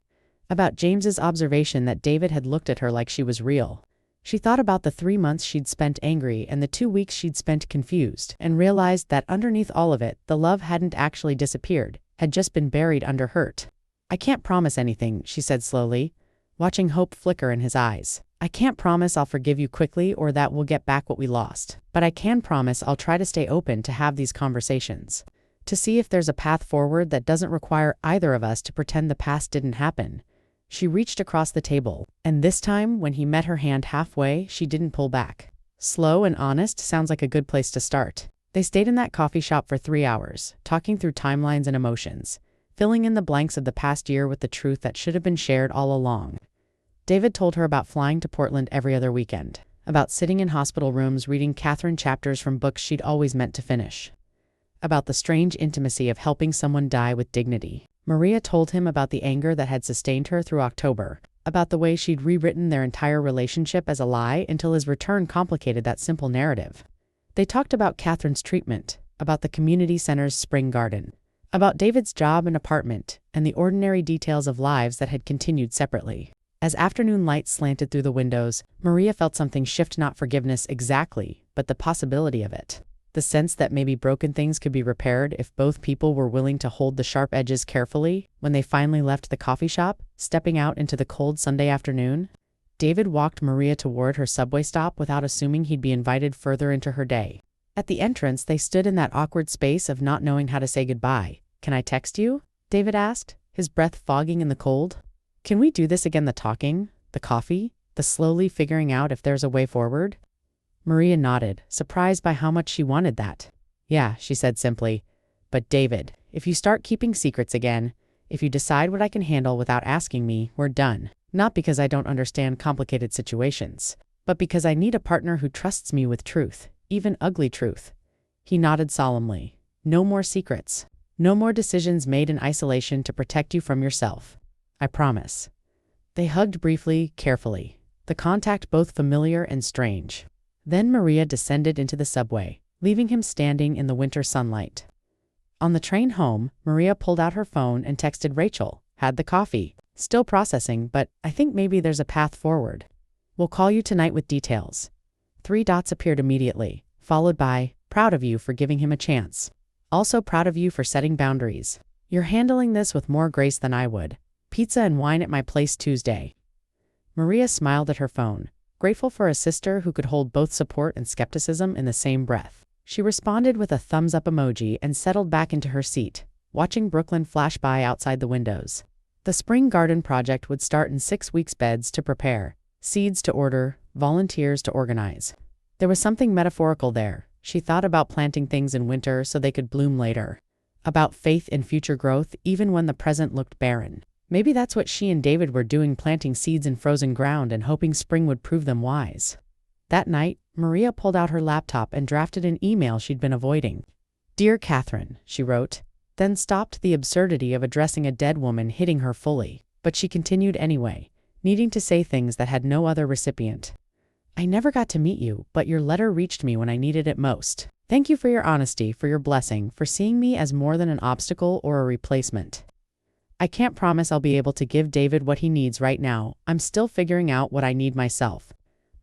about James's observation that David had looked at her like she was real. She thought about the 3 months she'd spent angry and the 2 weeks she'd spent confused, and realized that underneath all of it, the love hadn't actually disappeared, had just been buried under hurt. "I can't promise anything," she said slowly, watching hope flicker in his eyes. "I can't promise I'll forgive you quickly or that we'll get back what we lost. But I can promise I'll try to stay open to have these conversations, to see if there's a path forward that doesn't require either of us to pretend the past didn't happen." She reached across the table, and this time, when he met her hand halfway, she didn't pull back. "Slow and honest sounds like a good place to start." They stayed in that coffee shop for 3 hours, talking through timelines and emotions, filling in the blanks of the past year with the truth that should have been shared all along. David told her about flying to Portland every other weekend, about sitting in hospital rooms reading Catherine chapters from books she'd always meant to finish, about the strange intimacy of helping someone die with dignity. Maria told him about the anger that had sustained her through October, about the way she'd rewritten their entire relationship as a lie until his return complicated that simple narrative. They talked about Catherine's treatment, about the community center's spring garden, about David's job and apartment, and the ordinary details of lives that had continued separately. As afternoon light slanted through the windows, Maria felt something shift, not forgiveness exactly, but the possibility of it. The sense that maybe broken things could be repaired if both people were willing to hold the sharp edges carefully. When they finally left the coffee shop, stepping out into the cold Sunday afternoon, David walked Maria toward her subway stop without assuming he'd be invited further into her day. At the entrance, they stood in that awkward space of not knowing how to say goodbye. "Can I text you?" David asked, his breath fogging in the cold. "Can we do this again, the talking, the coffee, the slowly figuring out if there's a way forward?" Maria nodded, surprised by how much she wanted that. "Yeah," she said simply. "But David, if you start keeping secrets again, if you decide what I can handle without asking me, we're done. Not because I don't understand complicated situations, but because I need a partner who trusts me with truth, even ugly truth." He nodded solemnly. "No more secrets." No more decisions made in isolation to protect you from yourself. I promise. They hugged briefly, carefully, the contact both familiar and strange. Then Maria descended into the subway, leaving him standing in the winter sunlight. On the train home, Maria pulled out her phone and texted Rachel, "Had the coffee. Still processing, but I think maybe there's a path forward. We'll call you tonight with details." 3 dots appeared immediately, followed by, "Proud of you for giving him a chance. Also proud of you for setting boundaries. You're handling this with more grace than I would. Pizza and wine at my place Tuesday." Maria smiled at her phone, grateful for a sister who could hold both support and skepticism in the same breath. She responded with a thumbs-up emoji and settled back into her seat, watching Brooklyn flash by outside the windows. The spring garden project would start in 6 weeks. Beds to prepare, seeds to order, volunteers to organize. There was something metaphorical there. She thought about planting things in winter so they could bloom later. About faith in future growth even when the present looked barren. Maybe that's what she and David were doing, planting seeds in frozen ground and hoping spring would prove them wise. That night, Maria pulled out her laptop and drafted an email she'd been avoiding. "Dear Catherine," she wrote, then stopped. The absurdity of addressing a dead woman hitting her fully, but she continued anyway, needing to say things that had no other recipient. "I never got to meet you, but your letter reached me when I needed it most. Thank you for your honesty, for your blessing, for seeing me as more than an obstacle or a replacement. I can't promise I'll be able to give David what he needs right now. I'm still figuring out what I need myself.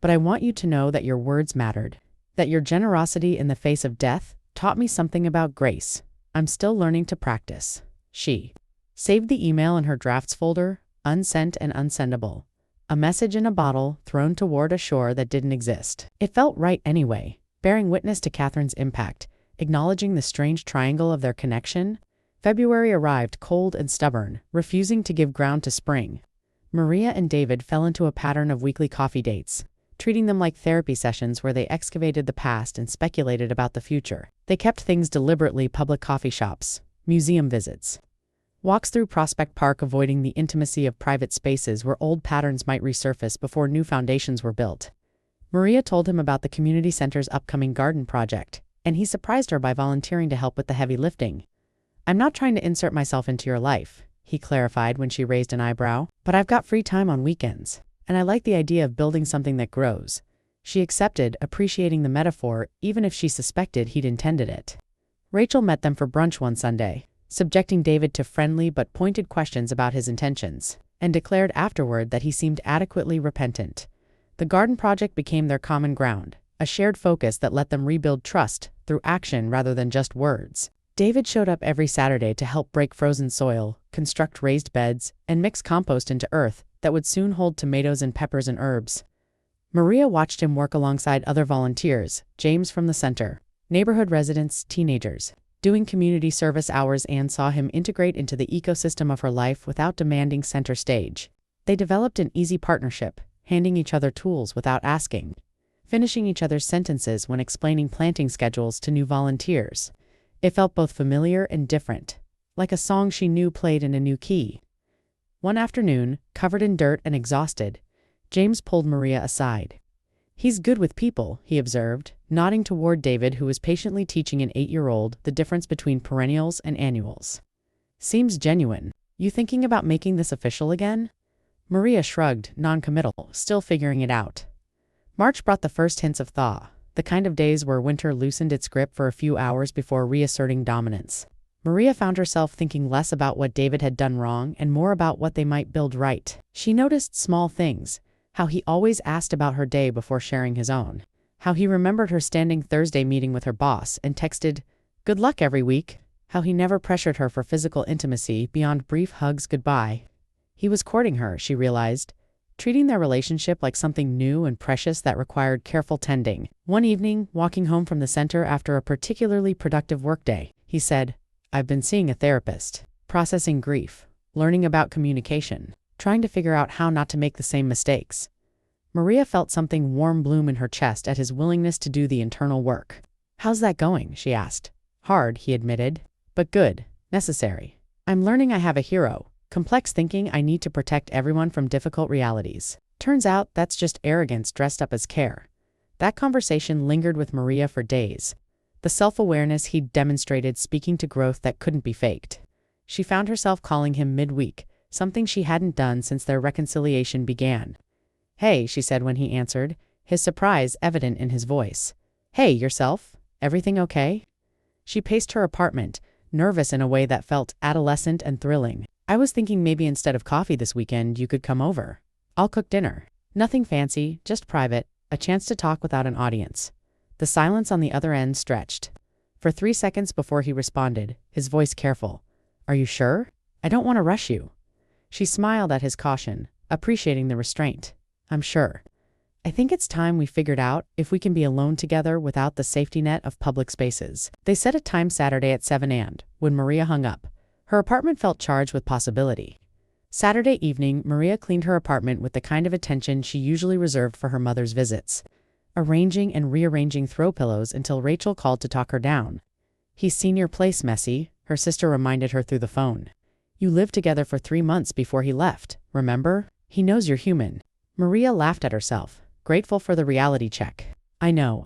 But I want you to know that your words mattered, that your generosity in the face of death taught me something about grace. I'm still learning to practice." She saved the email in her drafts folder, unsent and unsendable. A message in a bottle thrown toward a shore that didn't exist. It felt right anyway, bearing witness to Catherine's impact, acknowledging the strange triangle of their connection. February arrived cold and stubborn, refusing to give ground to spring. Maria and David fell into a pattern of weekly coffee dates, treating them like therapy sessions where they excavated the past and speculated about the future. They kept things deliberately: public coffee shops, museum visits, walks through Prospect Park, avoiding the intimacy of private spaces where old patterns might resurface before new foundations were built. Maria told him about the community center's upcoming garden project, and he surprised her by volunteering to help with the heavy lifting. "I'm not trying to insert myself into your life," he clarified when she raised an eyebrow, "but I've got free time on weekends, and I like the idea of building something that grows." She accepted, appreciating the metaphor even if she suspected he'd intended it. Rachel met them for brunch one Sunday, subjecting David to friendly but pointed questions about his intentions, and declared afterward that he seemed adequately repentant. The garden project became their common ground, a shared focus that let them rebuild trust through action rather than just words. David showed up every Saturday to help break frozen soil, construct raised beds, and mix compost into earth that would soon hold tomatoes and peppers and herbs. Maria watched him work alongside other volunteers, James from the center, neighborhood residents, teenagers, doing community service hours, and saw him integrate into the ecosystem of her life without demanding center stage. They developed an easy partnership, handing each other tools without asking, finishing each other's sentences when explaining planting schedules to new volunteers. It felt both familiar and different, like a song she knew played in a new key. One afternoon, covered in dirt and exhausted, James pulled Maria aside. "He's good with people," he observed, nodding toward David, who was patiently teaching an 8-year-old the difference between perennials and annuals. "Seems genuine. You thinking about making this official again?" Maria shrugged, non-committal, still figuring it out. March brought the first hints of thaw, the kind of days where winter loosened its grip for a few hours before reasserting dominance. Maria found herself thinking less about what David had done wrong and more about what they might build right. She noticed small things, how he always asked about her day before sharing his own, how he remembered her standing Thursday meeting with her boss and texted, "Good luck every week," how he never pressured her for physical intimacy beyond brief hugs goodbye. He was courting her, she realized, treating their relationship like something new and precious that required careful tending. One evening, walking home from the center after a particularly productive workday, he said, "I've been seeing a therapist, processing grief, learning about communication, trying to figure out how not to make the same mistakes." Maria felt something warm bloom in her chest at his willingness to do the internal work. "How's that going?" she asked. "Hard," he admitted, "but good, necessary. I'm learning I have a hero. Complex thinking I need to protect everyone from difficult realities. Turns out that's just arrogance dressed up as care." That conversation lingered with Maria for days. the self-awareness he'd demonstrated speaking to growth that couldn't be faked. She found herself calling him midweek, something she hadn't done since their reconciliation began. "Hey," she said when he answered, his surprise evident in his voice. "Hey, yourself? Everything okay?" She paced her apartment, nervous in a way that felt adolescent and thrilling. "I was thinking maybe instead of coffee this weekend you could come over. I'll cook dinner. Nothing fancy, just private, a chance to talk without an audience." The silence on the other end stretched. For 3 seconds before he responded, his voice careful. "Are you sure? I don't want to rush you." She smiled at his caution, appreciating the restraint. "I'm sure. I think it's time we figured out if we can be alone together without the safety net of public spaces." They set a time Saturday at 7 a.m. When Maria hung up, her apartment felt charged with possibility. Saturday evening, Maria cleaned her apartment with the kind of attention she usually reserved for her mother's visits, arranging and rearranging throw pillows until Rachel called to talk her down. "He's seen your place, Messy," her sister reminded her through the phone. "You lived together for 3 months before he left, remember? He knows you're human." Maria laughed at herself, grateful for the reality check. I know.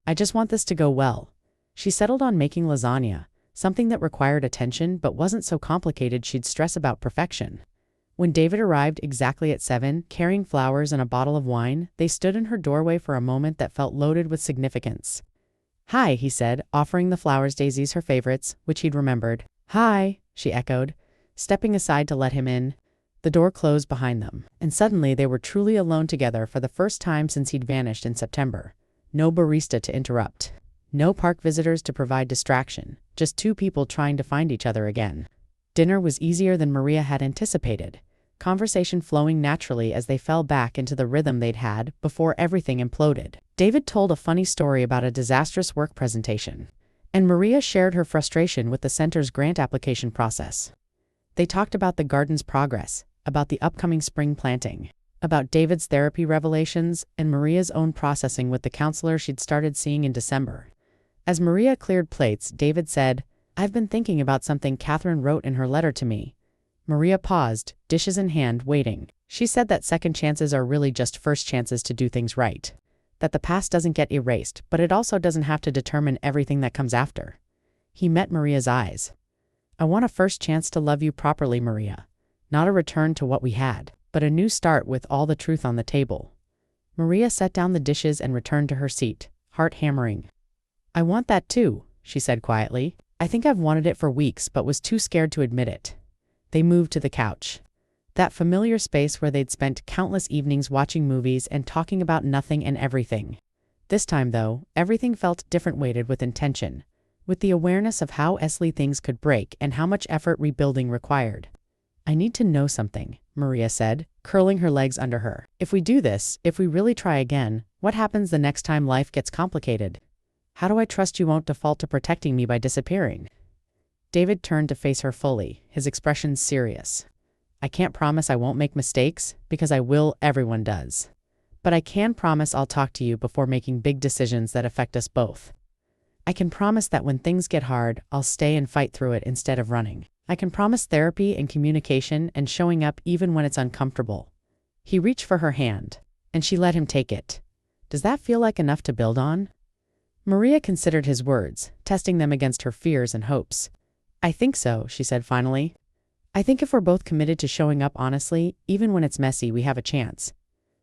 I just want this to go well." She settled on making lasagna, something that required attention but wasn't so complicated she'd stress about perfection. When David arrived exactly at 7, carrying flowers and a bottle of wine, they stood in her doorway for a moment that felt loaded with significance. "Hi," he said, offering the flowers, daisies her favorites, which he'd remembered. "Hi," she echoed, stepping aside to let him in. The door closed behind them, and suddenly they were truly alone together for the first time since he'd vanished in September. No barista to interrupt. No park visitors to provide distraction. Just 2 people trying to find each other again. Dinner was easier than Maria had anticipated, conversation flowing naturally as they fell back into the rhythm they'd had before everything imploded. David told a funny story about a disastrous work presentation, and Maria shared her frustration with the center's grant application process. They talked about the garden's progress, about the upcoming spring planting, about David's therapy revelations, and Maria's own processing with the counselor she'd started seeing in December. As Maria cleared plates, David said, "I've been thinking about something Catherine wrote in her letter to me." Maria paused, dishes in hand, waiting. She said that second chances are really just first chances to do things right. That the past doesn't get erased, but it also doesn't have to determine everything that comes after. He met Maria's eyes. "I want a first chance to love you properly, Maria. Not a return to what we had, but a new start with all the truth on the table." Maria set down the dishes and returned to her seat, heart hammering. "I want that too," she said quietly. "I think I've wanted it for weeks but was too scared to admit it." They moved to the couch. That familiar space where they'd spent countless evenings watching movies and talking about nothing and everything. This time, though, everything felt different, weighted with intention, with the awareness of how easily things could break and how much effort rebuilding required. "I need to know something," Maria said, curling her legs under her. "If we do this, if we really try again, what happens the next time life gets complicated? How do I trust you won't default to protecting me by disappearing?" David turned to face her fully, his expression serious. "I can't promise I won't make mistakes, because I will, everyone does. But I can promise I'll talk to you before making big decisions that affect us both. I can promise that when things get hard, I'll stay and fight through it instead of running. I can promise therapy and communication and showing up even when it's uncomfortable." He reached for her hand, and she let him take it. "Does that feel like enough to build on?" Maria considered his words, testing them against her fears and hopes. "I think so," she said finally. "I think if we're both committed to showing up honestly, even when it's messy, we have a chance."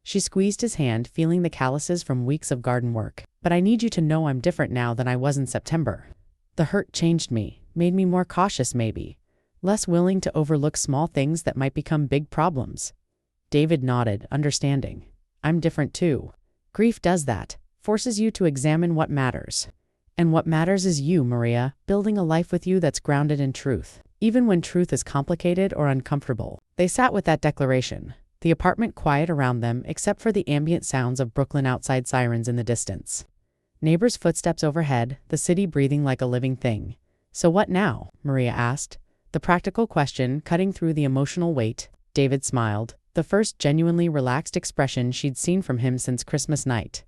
She squeezed his hand, feeling the calluses from weeks of garden work. "But I need you to know I'm different now than I was in September. The hurt changed me, made me more cautious maybe, less willing to overlook small things that might become big problems." David nodded, understanding. "I'm different too. Grief does that, forces you to examine what matters. And what matters is you, Maria, building a life with you that's grounded in truth, even when truth is complicated or uncomfortable." They sat with that declaration, the apartment quiet around them except for the ambient sounds of Brooklyn outside sirens in the distance. Neighbors' footsteps overhead, the city breathing like a living thing. "So what now?" Maria asked, the practical question cutting through the emotional weight. David smiled, the first genuinely relaxed expression she'd seen from him since Christmas night.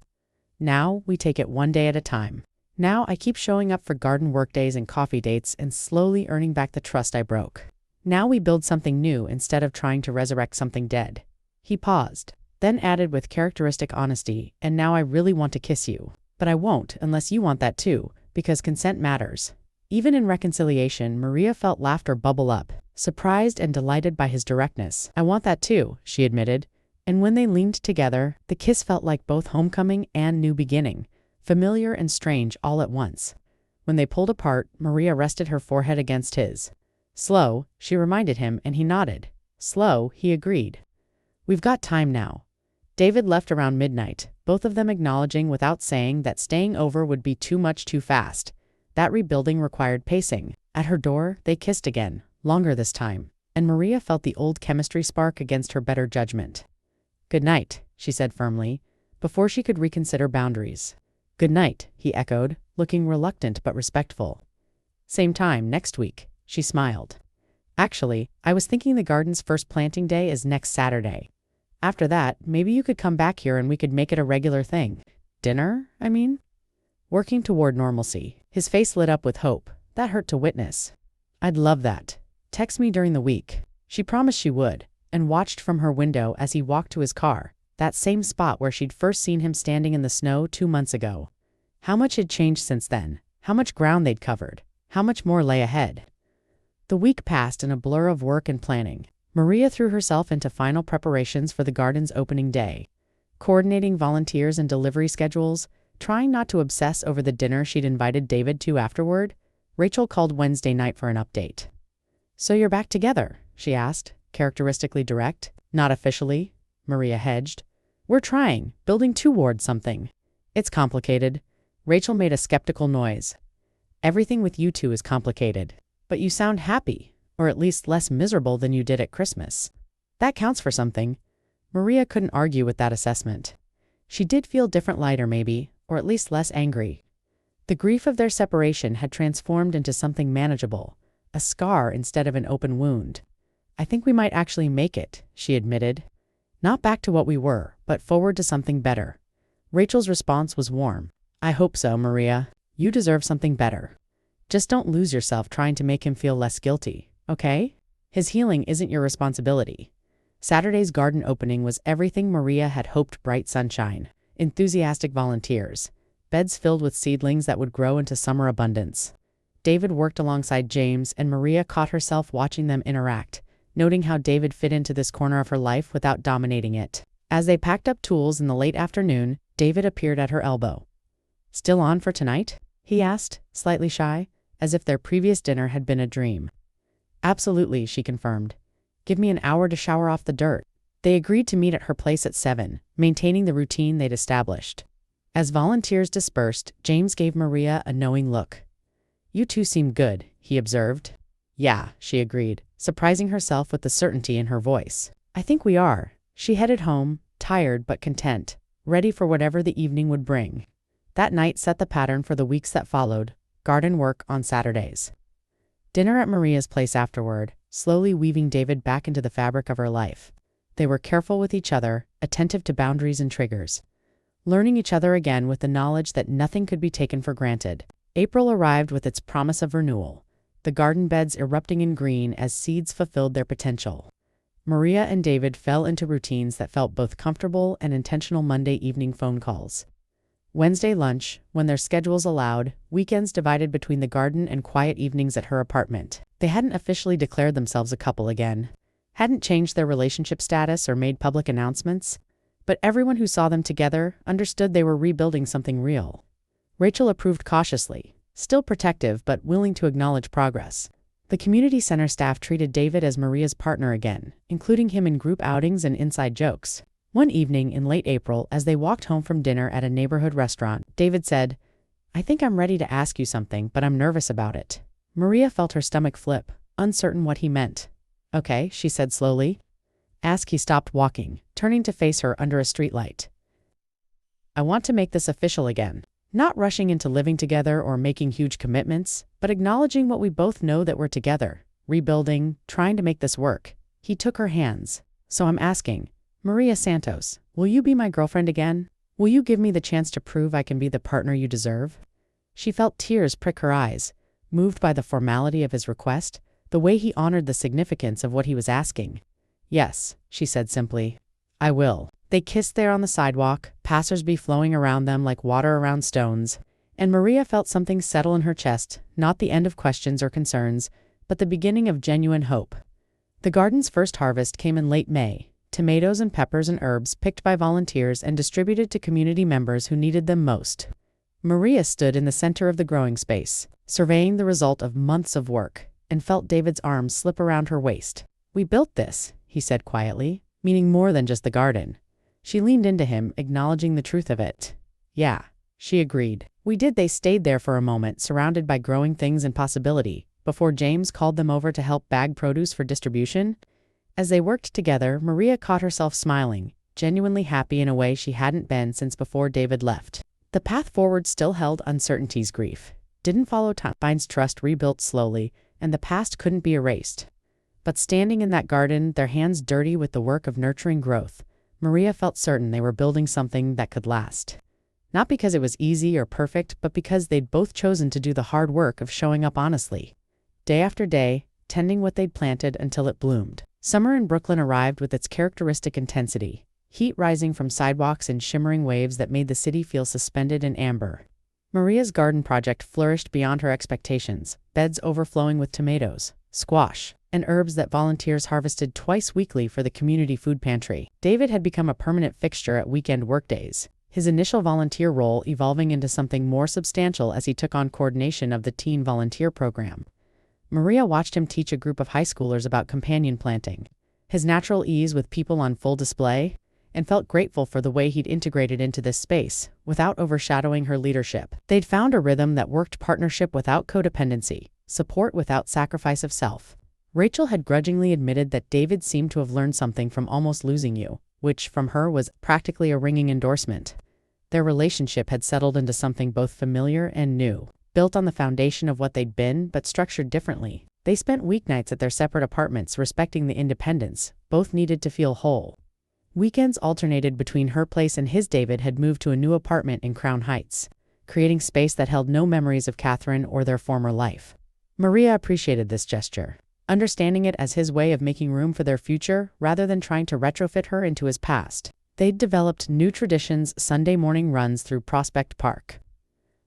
"Now we take it one day at a time. Now I keep showing up for garden workdays and coffee dates and slowly earning back the trust I broke. Now we build something new instead of trying to resurrect something dead." He paused, then added with characteristic honesty, "And now I really want to kiss you. But I won't unless you want that too, Because consent matters. Even in reconciliation, Maria felt laughter bubble up, surprised and delighted by his directness. I want that too, she admitted. And when they leaned together, the kiss felt like both homecoming and new beginning, familiar and strange all at once. When they pulled apart, Maria rested her forehead against his. Slow, she reminded him, and he nodded. Slow, he agreed. We've got time now. David left around midnight, both of them acknowledging without saying that staying over would be too much too fast. That rebuilding required pacing. At her door, they kissed again, longer this time, and Maria felt the old chemistry spark against her better judgment. Good night, she said firmly, before she could reconsider boundaries. Good night, he echoed, looking reluctant but respectful. Same time, next week, she smiled. Actually, I was thinking the garden's first planting day is next Saturday. After that, maybe you could come back here and we could make it a regular thing. Dinner, I mean? Working toward normalcy, his face lit up with hope. That hurt to witness. I'd love that. Text me during the week. She promised she would, and watched from her window as he walked to his car, that same spot where she'd first seen him standing in the snow 2 months ago. How much had changed since then, how much ground they'd covered, how much more lay ahead. The week passed in a blur of work and planning. Maria threw herself into final preparations for the garden's opening day, coordinating volunteers and delivery schedules, trying not to obsess over the dinner she'd invited David to afterward. Rachel called Wednesday night for an update. So you're back together, she asked, characteristically direct. Not officially, Maria hedged. We're trying, building toward something. It's complicated. Rachel made a skeptical noise. Everything with you two is complicated. But you sound happy, or at least less miserable than you did at Christmas. That counts for something. Maria couldn't argue with that assessment. She did feel different, lighter maybe, or at least less angry. The grief of their separation had transformed into something manageable, a scar instead of an open wound. I think we might actually make it, she admitted. Not back to what we were, but forward to something better. Rachel's response was warm. I hope so, Maria. You deserve something better. Just don't lose yourself trying to make him feel less guilty, okay? His healing isn't your responsibility. Saturday's garden opening was everything Maria had hoped: bright sunshine, enthusiastic volunteers, beds filled with seedlings that would grow into summer abundance. David worked alongside James, and Maria caught herself watching them interact, noting how David fit into this corner of her life without dominating it. As they packed up tools in the late afternoon, David appeared at her elbow. Still on for tonight? He asked, slightly shy, as if their previous dinner had been a dream. Absolutely, she confirmed. Give me an hour to shower off the dirt. They agreed to meet at her place at 7, maintaining the routine they'd established. As volunteers dispersed, James gave Maria a knowing look. You two seem good, he observed. Yeah, she agreed, surprising herself with the certainty in her voice. I think we are. She headed home, tired but content, ready for whatever the evening would bring. That night set the pattern for the weeks that followed: garden work on Saturdays. Dinner at Maria's place afterward, slowly weaving David back into the fabric of her life. They were careful with each other, attentive to boundaries and triggers, learning each other again with the knowledge that nothing could be taken for granted. April arrived with its promise of renewal, the garden beds erupting in green as seeds fulfilled their potential. Maria and David fell into routines that felt both comfortable and intentional: Monday evening phone calls, Wednesday lunch, when their schedules allowed, weekends divided between the garden and quiet evenings at her apartment. They hadn't officially declared themselves a couple again, hadn't changed their relationship status or made public announcements, but everyone who saw them together understood they were rebuilding something real. Rachel approved cautiously, still protective but willing to acknowledge progress. The community center staff treated David as Maria's partner again, including him in group outings and inside jokes. One evening in late April, as they walked home from dinner at a neighborhood restaurant, David said, I think I'm ready to ask you something, but I'm nervous about it. Maria felt her stomach flip, uncertain what he meant. Okay, she said slowly. Ask. He stopped walking, turning to face her under a streetlight. I want to make this official again. Not rushing into living together or making huge commitments, but acknowledging what we both know: that we're together, rebuilding, trying to make this work. He took her hands. So I'm asking, Maria Santos, will you be my girlfriend again? Will you give me the chance to prove I can be the partner you deserve? She felt tears prick her eyes, moved by the formality of his request, the way he honored the significance of what he was asking. Yes, she said simply. I will. They kissed there on the sidewalk, passersby flowing around them like water around stones, And Maria felt something settle in her chest, not the end of questions or concerns, but the beginning of genuine hope. The garden's first harvest came in late May, tomatoes and peppers and herbs picked by volunteers and distributed to community members who needed them most. Maria stood in the center of the growing space, surveying the result of months of work, and felt David's arms slip around her waist. "We built this," he said quietly, meaning more than just the garden. She leaned into him, acknowledging the truth of it. "Yeah," she agreed. "We did." They stayed there for a moment, surrounded by growing things and possibility, before James called them over to help bag produce for distribution. As they worked together, Maria caught herself smiling, genuinely happy in a way she hadn't been since before David left. The path forward still held uncertainties. Grief didn't follow time. Fine's trust rebuilt slowly, and the past couldn't be erased. But standing in that garden, their hands dirty with the work of nurturing growth, Maria felt certain they were building something that could last. Not because it was easy or perfect, but because they'd both chosen to do the hard work of showing up honestly. Day after day, tending what they'd planted until it bloomed. Summer in Brooklyn arrived with its characteristic intensity, heat rising from sidewalks in shimmering waves that made the city feel suspended in amber. Maria's garden project flourished beyond her expectations, beds overflowing with tomatoes, squash, and herbs that volunteers harvested twice weekly for the community food pantry. David had become a permanent fixture at weekend workdays, his initial volunteer role evolving into something more substantial as he took on coordination of the teen volunteer program. Maria watched him teach a group of high schoolers about companion planting, his natural ease with people on full display, and felt grateful for the way he'd integrated into this space, without overshadowing her leadership. They'd found a rhythm that worked: partnership without codependency, support without sacrifice of self. Rachel had grudgingly admitted that David seemed to have learned something from Almost Losing You, which, from her, was practically a ringing endorsement. Their relationship had settled into something both familiar and new, built on the foundation of what they'd been, but structured differently. They spent weeknights at their separate apartments, respecting the independence both needed to feel whole. Weekends alternated between her place and his. David had moved to a new apartment in Crown Heights, creating space that held no memories of Catherine or their former life. Maria appreciated this gesture, understanding it as his way of making room for their future rather than trying to retrofit her into his past. They'd developed new traditions: Sunday morning runs through Prospect Park,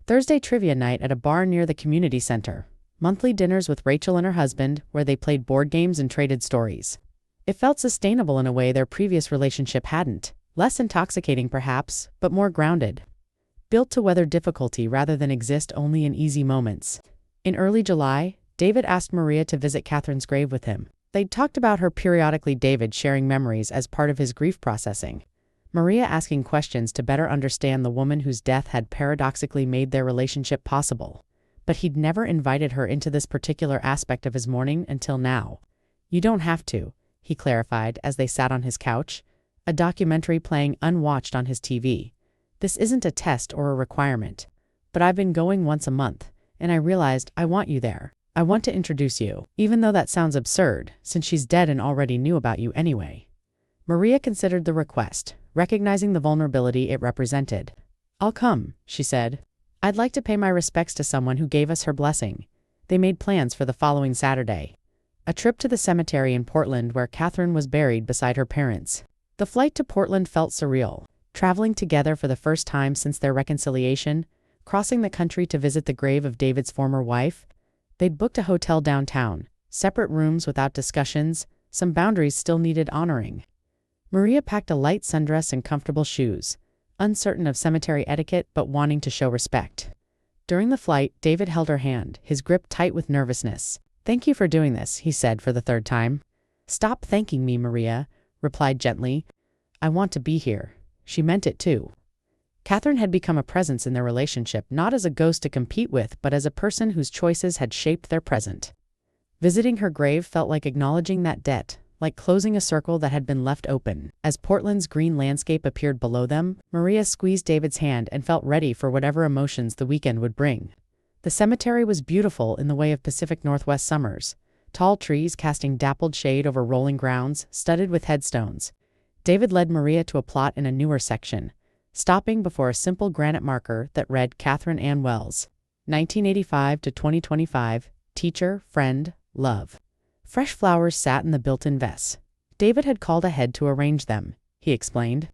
Thursday trivia night at a bar near the community center, monthly dinners with Rachel and her husband where they played board games and traded stories. It felt sustainable in a way their previous relationship hadn't, less intoxicating perhaps, but more grounded. Built to weather difficulty rather than exist only in easy moments. In early July, David asked Maria to visit Catherine's grave with him. They'd talked about her periodically, David sharing memories as part of his grief processing, Maria asking questions to better understand the woman whose death had paradoxically made their relationship possible. But he'd never invited her into this particular aspect of his mourning until now. "You don't have to," he clarified as they sat on his couch, a documentary playing unwatched on his TV. "This isn't a test or a requirement. But I've been going once a month, and I realized I want you there. I want to introduce you, even though that sounds absurd, since she's dead and already knew about you anyway." Maria considered the request, recognizing the vulnerability it represented. "I'll come," she said. "I'd like to pay my respects to someone who gave us her blessing." They made plans for the following Saturday, a trip to the cemetery in Portland where Catherine was buried beside her parents. The flight to Portland felt surreal, traveling together for the first time since their reconciliation, crossing the country to visit the grave of David's former wife. They'd booked a hotel downtown, separate rooms without discussions, some boundaries still needed honoring. Maria packed a light sundress and comfortable shoes, uncertain of cemetery etiquette but wanting to show respect. During the flight, David held her hand, his grip tight with nervousness. "Thank you for doing this," he said for the third time. "Stop thanking me," Maria replied gently. "I want to be here." She meant it too. Catherine had become a presence in their relationship, not as a ghost to compete with, but as a person whose choices had shaped their present. Visiting her grave felt like acknowledging that debt, like closing a circle that had been left open. As Portland's green landscape appeared below them, Maria squeezed David's hand and felt ready for whatever emotions the weekend would bring. The cemetery was beautiful in the way of Pacific Northwest summers, tall trees casting dappled shade over rolling grounds, studded with headstones. David led Maria to a plot in a newer section, stopping before a simple granite marker that read Catherine Ann Wells, 1985 to 2025, teacher, friend, love. Fresh flowers sat in the built-in vase. David had called ahead to arrange them, he explained.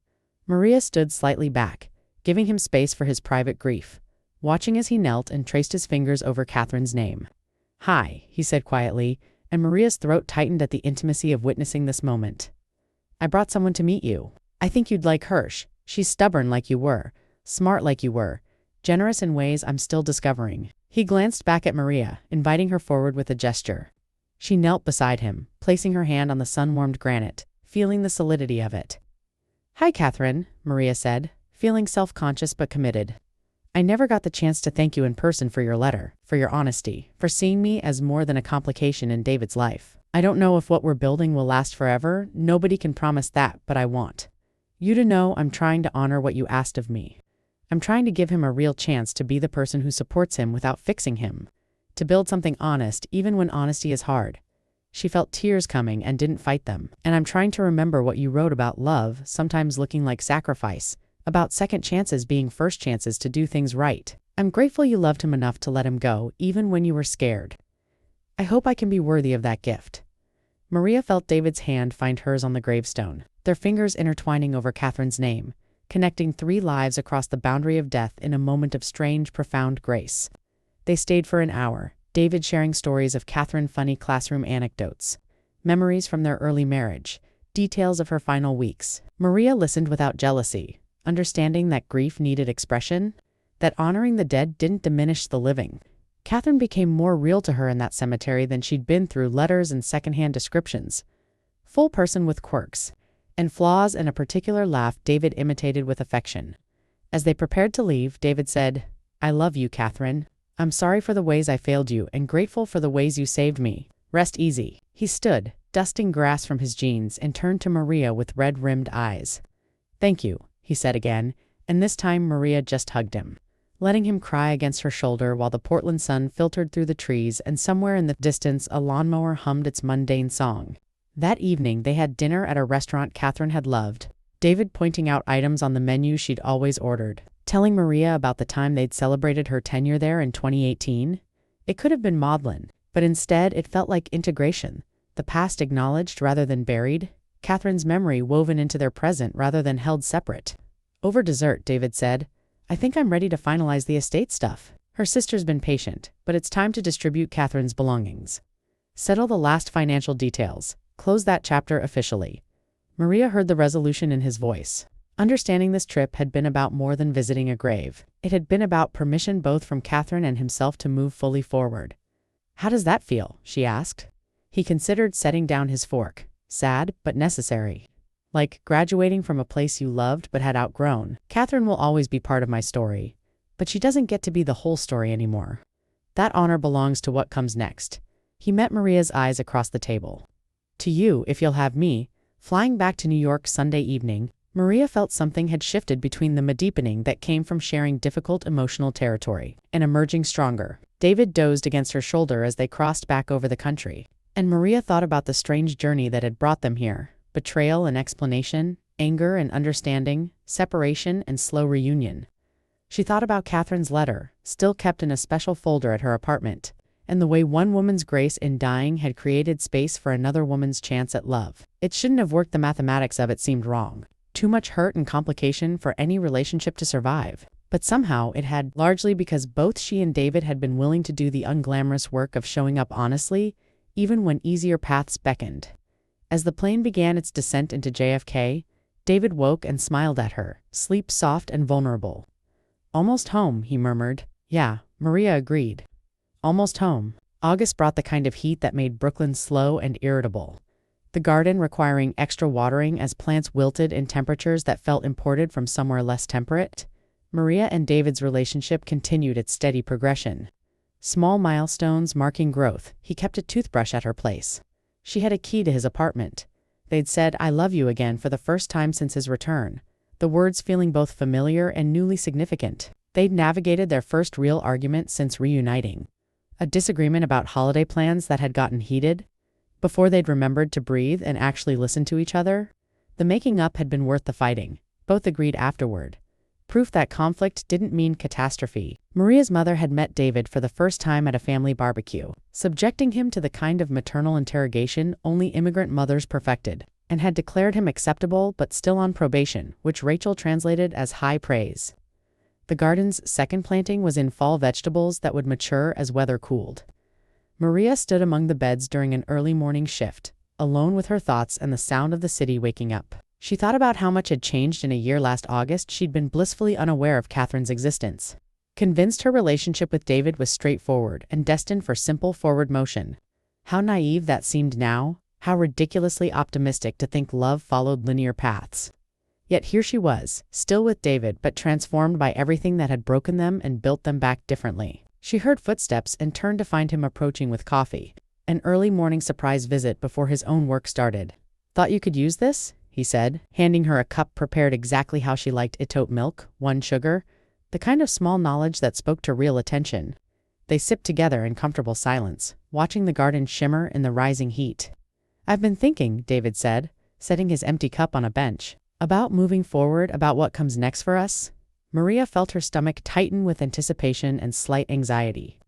Maria stood slightly back, giving him space for his private grief. watching as he knelt and traced his fingers over Catherine's name. "Hi," he said quietly, and Maria's throat tightened at the intimacy of witnessing this moment. "I brought someone to meet you. I think you'd like Hirsch. She's stubborn like you were, smart like you were, generous in ways I'm still discovering." He glanced back at Maria, inviting her forward with a gesture. She knelt beside him, placing her hand on the sun-warmed granite, feeling the solidity of it. "Hi, Catherine," Maria said, feeling self-conscious but committed. "I never got the chance to thank you in person for your letter, for your honesty, for seeing me as more than a complication in David's life. I don't know if what we're building will last forever, nobody can promise that, but I want you to know I'm trying to honor what you asked of me. I'm trying to give him a real chance to be the person who supports him without fixing him, to build something honest even when honesty is hard." She felt tears coming and didn't fight them. "And I'm trying to remember what you wrote about love sometimes looking like sacrifice, about second chances being first chances to do things right. I'm grateful you loved him enough to let him go, even when you were scared. I hope I can be worthy of that gift." Maria felt David's hand find hers on the gravestone, their fingers intertwining over Catherine's name, connecting 3 lives across the boundary of death in a moment of strange, profound grace. They stayed for an hour, David sharing stories of Catherine funny classroom anecdotes, memories from their early marriage, details of her final weeks. Maria listened without jealousy, understanding that grief needed expression, that honoring the dead didn't diminish the living. Catherine became more real to her in that cemetery than she'd been through letters and secondhand descriptions. Full person with quirks and flaws and a particular laugh David imitated with affection. As they prepared to leave, David said, "I love you, Catherine. I'm sorry for the ways I failed you and grateful for the ways you saved me. Rest easy." He stood, dusting grass from his jeans, and turned to Maria with red-rimmed eyes. "Thank you," he said again, and this time Maria just hugged him, letting him cry against her shoulder while the Portland sun filtered through the trees and somewhere in the distance a lawnmower hummed its mundane song. That evening they had dinner at a restaurant Catherine had loved, David pointing out items on the menu she'd always ordered, telling Maria about the time they'd celebrated her tenure there in 2018. It could have been maudlin, but instead it felt like integration, the past acknowledged rather than buried, Catherine's memory woven into their present rather than held separate. Over dessert, David said, "I think I'm ready to finalize the estate stuff. Her sister's been patient, but it's time to distribute Catherine's belongings. Settle the last financial details. Close that chapter officially." Maria heard the resolution in his voice. Understanding this trip had been about more than visiting a grave. It had been about permission both from Catherine and himself to move fully forward. "How does that feel?" she asked. He considered setting down his fork. Sad, but necessary. "Like graduating from a place you loved but had outgrown. Catherine will always be part of my story, but she doesn't get to be the whole story anymore. That honor belongs to what comes next." He met Maria's eyes across the table. "To you, if you'll have me." Flying back to New York Sunday evening, Maria felt something had shifted between them, a deepening that came from sharing difficult emotional territory and emerging stronger. David dozed against her shoulder as they crossed back over the country, and Maria thought about the strange journey that had brought them here: betrayal and explanation, anger and understanding, separation and slow reunion. She thought about Catherine's letter, still kept in a special folder at her apartment, and the way one woman's grace in dying had created space for another woman's chance at love. It shouldn't have worked. The mathematics of it seemed wrong. Too much hurt and complication for any relationship to survive. But somehow it had, largely because both she and David had been willing to do the unglamorous work of showing up honestly, even when easier paths beckoned. As the plane began its descent into JFK, David woke and smiled at her, sleep soft and vulnerable. "Almost home," he murmured. "Yeah," Maria agreed. "Almost home." August brought the kind of heat that made Brooklyn slow and irritable. The garden requiring extra watering as plants wilted in temperatures that felt imported from somewhere less temperate. Maria and David's relationship continued its steady progression. Small milestones marking growth. He kept a toothbrush at her place. She had a key to his apartment. They'd said "I love you" again for the first time since his return, the words feeling both familiar and newly significant. They'd navigated their first real argument since reuniting. A disagreement about holiday plans that had gotten heated. Before they'd remembered to breathe and actually listen to each other, the making up had been worth the fighting, both agreed afterward. Proof that conflict didn't mean catastrophe. Maria's mother had met David for the first time at a family barbecue, subjecting him to the kind of maternal interrogation only immigrant mothers perfected, and had declared him acceptable but still on probation, which Rachel translated as high praise. The garden's second planting was in fall vegetables that would mature as weather cooled. Maria stood among the beds during an early morning shift, alone with her thoughts and the sound of the city waking up. She thought about how much had changed in a year. Last August, she'd been blissfully unaware of Catherine's existence. Convinced her relationship with David was straightforward and destined for simple forward motion. How naive that seemed now, how ridiculously optimistic to think love followed linear paths. Yet here she was, still with David but transformed by everything that had broken them and built them back differently. She heard footsteps and turned to find him approaching with coffee, an early morning surprise visit before his own work started. "Thought you could use this?" he said, handing her a cup prepared exactly how she liked it: oat milk, 1 sugar, the kind of small knowledge that spoke to real attention. They sipped together in comfortable silence, watching the garden shimmer in the rising heat. "I've been thinking," David said, setting his empty cup on a bench, "about moving forward, about what comes next for us." Maria felt her stomach tighten with anticipation and slight anxiety.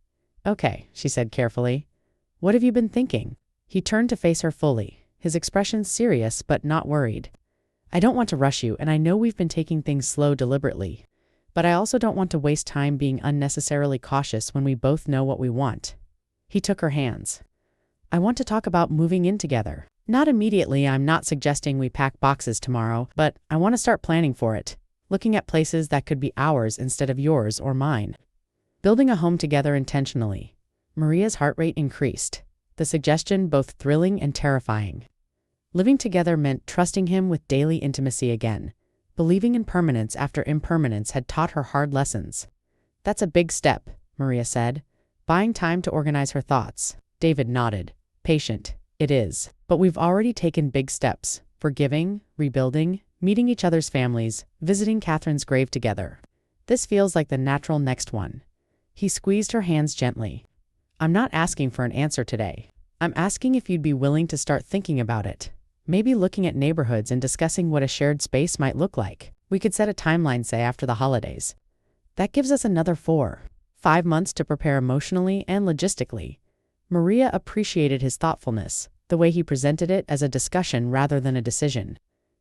"Okay," she said carefully. "What have you been thinking?" He turned to face her fully, his expression serious but not worried. "I don't want to rush you, and I know we've been taking things slow deliberately. But I also don't want to waste time being unnecessarily cautious when we both know what we want." He took her hands. "I want to talk about moving in together. Not immediately. I'm not suggesting we pack boxes tomorrow, but I want to start planning for it. Looking at places that could be ours instead of yours or mine. Building a home together intentionally." Maria's heart rate increased, the suggestion both thrilling and terrifying. Living together meant trusting him with daily intimacy again, believing in permanence after impermanence had taught her hard lessons. "That's a big step," Maria said, buying time to organize her thoughts. David nodded. "Patient. It is. But we've already taken big steps: forgiving, rebuilding, meeting each other's families, visiting Catherine's grave together. This feels like the natural next one." He squeezed her hands gently. "I'm not asking for an answer today. I'm asking if you'd be willing to start thinking about it. Maybe looking at neighborhoods and discussing what a shared space might look like. We could set a timeline, say after the holidays. That gives us another 4-5 months to prepare emotionally and logistically." Maria appreciated his thoughtfulness, the way he presented it as a discussion rather than a decision.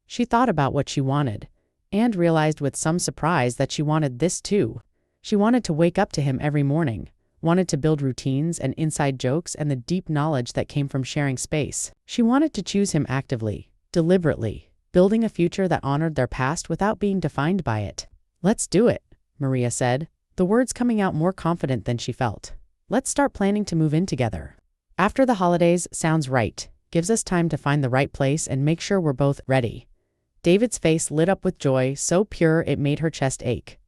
She thought about what she wanted, and realized with some surprise that she wanted this too. She wanted to wake up to him every morning, wanted to build routines and inside jokes and the deep knowledge that came from sharing space. She wanted to choose him actively, deliberately, building a future that honored their past without being defined by it. "Let's do it," Maria said, the words coming out more confident than she felt. "Let's start planning to move in together. After the holidays sounds right. Gives us time to find the right place and make sure we're both ready." David's face lit up with joy, so pure it made her chest ache.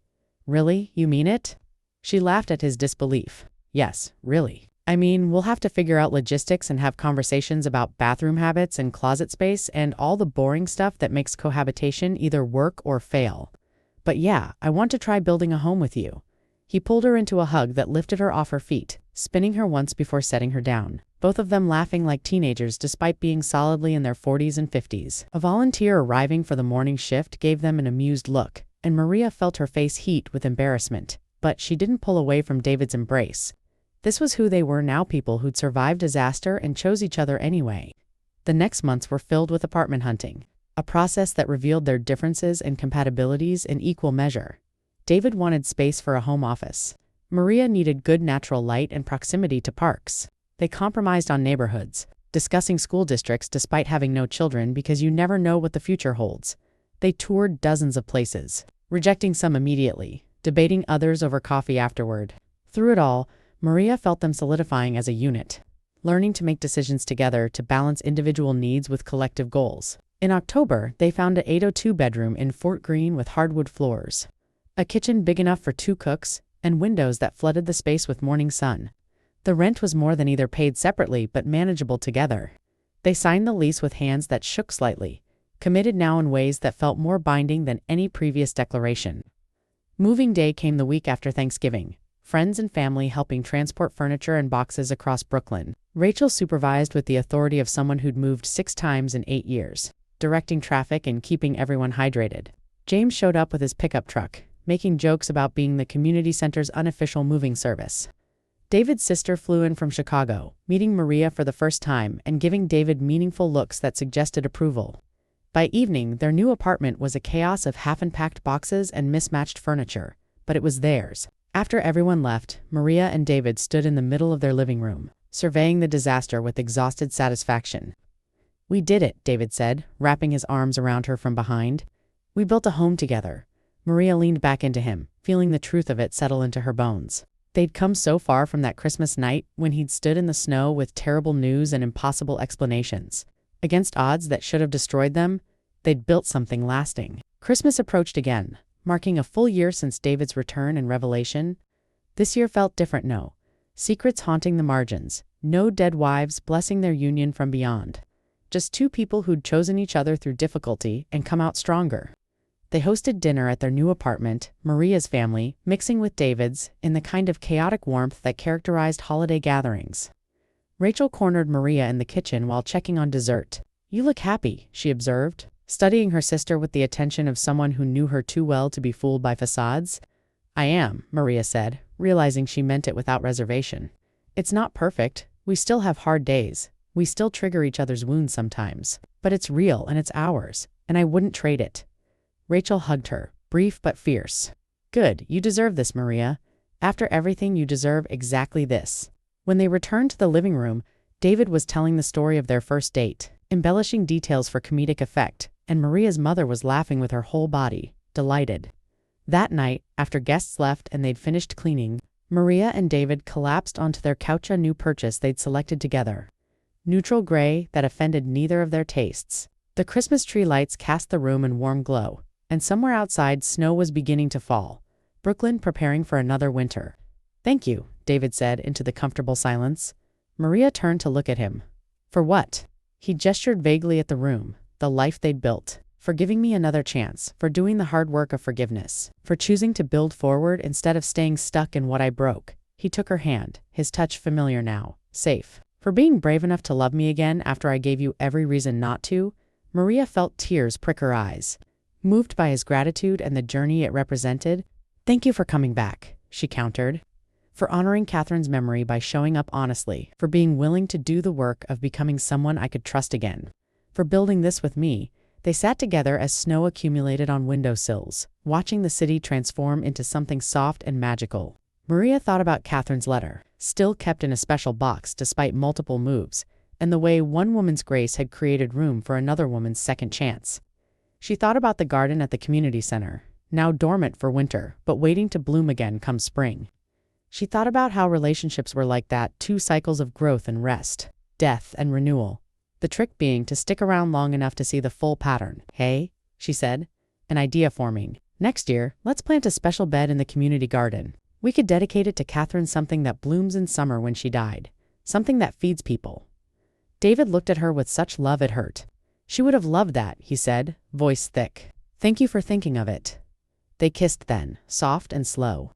"Really? You mean it?" She laughed at his disbelief. "Yes, really. I mean, we'll have to figure out logistics and have conversations about bathroom habits and closet space and all the boring stuff that makes cohabitation either work or fail. But yeah, I want to try building a home with you." He pulled her into a hug that lifted her off her feet, spinning her once before setting her down, both of them laughing like teenagers despite being solidly in their 40s and 50s. A volunteer arriving for the morning shift gave them an amused look, and Maria felt her face heat with embarrassment. But she didn't pull away from David's embrace. This was who they were now, people who'd survived disaster and chose each other anyway. The next months were filled with apartment hunting, a process that revealed their differences and compatibilities in equal measure. David wanted space for a home office. Maria needed good natural light and proximity to parks. They compromised on neighborhoods, discussing school districts despite having no children because you never know what the future holds. They toured dozens of places, rejecting some immediately, debating others over coffee afterward. Through it all, Maria felt them solidifying as a unit, learning to make decisions together to balance individual needs with collective goals. In October, they found an 802 bedroom in Fort Greene with hardwood floors, a kitchen big enough for 2 cooks, and windows that flooded the space with morning sun. The rent was more than either paid separately but manageable together. They signed the lease with hands that shook slightly, committed now in ways that felt more binding than any previous declaration. Moving day came the week after Thanksgiving, friends and family helping transport furniture and boxes across Brooklyn. Rachel supervised with the authority of someone who'd moved 6 times in 8 years, directing traffic and keeping everyone hydrated. James showed up with his pickup truck, making jokes about being the community center's unofficial moving service. David's sister flew in from Chicago, meeting Maria for the first time and giving David meaningful looks that suggested approval. By evening, their new apartment was a chaos of half-unpacked boxes and mismatched furniture, but it was theirs. After everyone left, Maria and David stood in the middle of their living room, surveying the disaster with exhausted satisfaction. "We did it," David said, wrapping his arms around her from behind. "We built a home together." Maria leaned back into him, feeling the truth of it settle into her bones. They'd come so far from that Christmas night when he'd stood in the snow with terrible news and impossible explanations. Against odds that should have destroyed them, they'd built something lasting. Christmas approached again, marking a full year since David's return and revelation. This year felt different, no. Secrets haunting the margins, no dead wives blessing their union from beyond. Just two people who'd chosen each other through difficulty and come out stronger. They hosted dinner at their new apartment, Maria's family, mixing with David's, in the kind of chaotic warmth that characterized holiday gatherings. Rachel cornered Maria in the kitchen while checking on dessert. "You look happy," she observed, studying her sister with the attention of someone who knew her too well to be fooled by facades. "I am," Maria said, realizing she meant it without reservation. "It's not perfect. We still have hard days. We still trigger each other's wounds sometimes. But it's real and it's ours, and I wouldn't trade it." Rachel hugged her, brief but fierce. "Good, you deserve this, Maria. After everything, you deserve exactly this." When they returned to the living room, David was telling the story of their first date, embellishing details for comedic effect, and Maria's mother was laughing with her whole body, delighted. That night, after guests left and they'd finished cleaning, Maria and David collapsed onto their couch, a new purchase they'd selected together. Neutral gray that offended neither of their tastes. The Christmas tree lights cast the room in warm glow, and somewhere outside snow was beginning to fall, Brooklyn preparing for another winter. "Thank you," David said into the comfortable silence. Maria turned to look at him. "For what?" He gestured vaguely at the room, the life they'd built. "For giving me another chance, for doing the hard work of forgiveness, for choosing to build forward instead of staying stuck in what I broke." He took her hand, his touch familiar now, safe. "For being brave enough to love me again after I gave you every reason not to." Maria felt tears prick her eyes, moved by his gratitude and the journey it represented. "Thank you for coming back," she countered. "For honoring Catherine's memory by showing up honestly, for being willing to do the work of becoming someone I could trust again. For building this with me." They sat together as snow accumulated on windowsills, watching the city transform into something soft and magical. Maria thought about Catherine's letter, still kept in a special box despite multiple moves, and the way one woman's grace had created room for another woman's second chance. She thought about the garden at the community center, now dormant for winter, but waiting to bloom again come spring. She thought about how relationships were like that, two cycles of growth and rest, death and renewal. The trick being to stick around long enough to see the full pattern. "Hey," she said, an idea forming. "Next year, let's plant a special bed in the community garden. We could dedicate it to Catherine, something that blooms in summer when she died, something that feeds people." David looked at her with such love it hurt. "She would have loved that," he said, voice thick. "Thank you for thinking of it." They kissed then, soft and slow.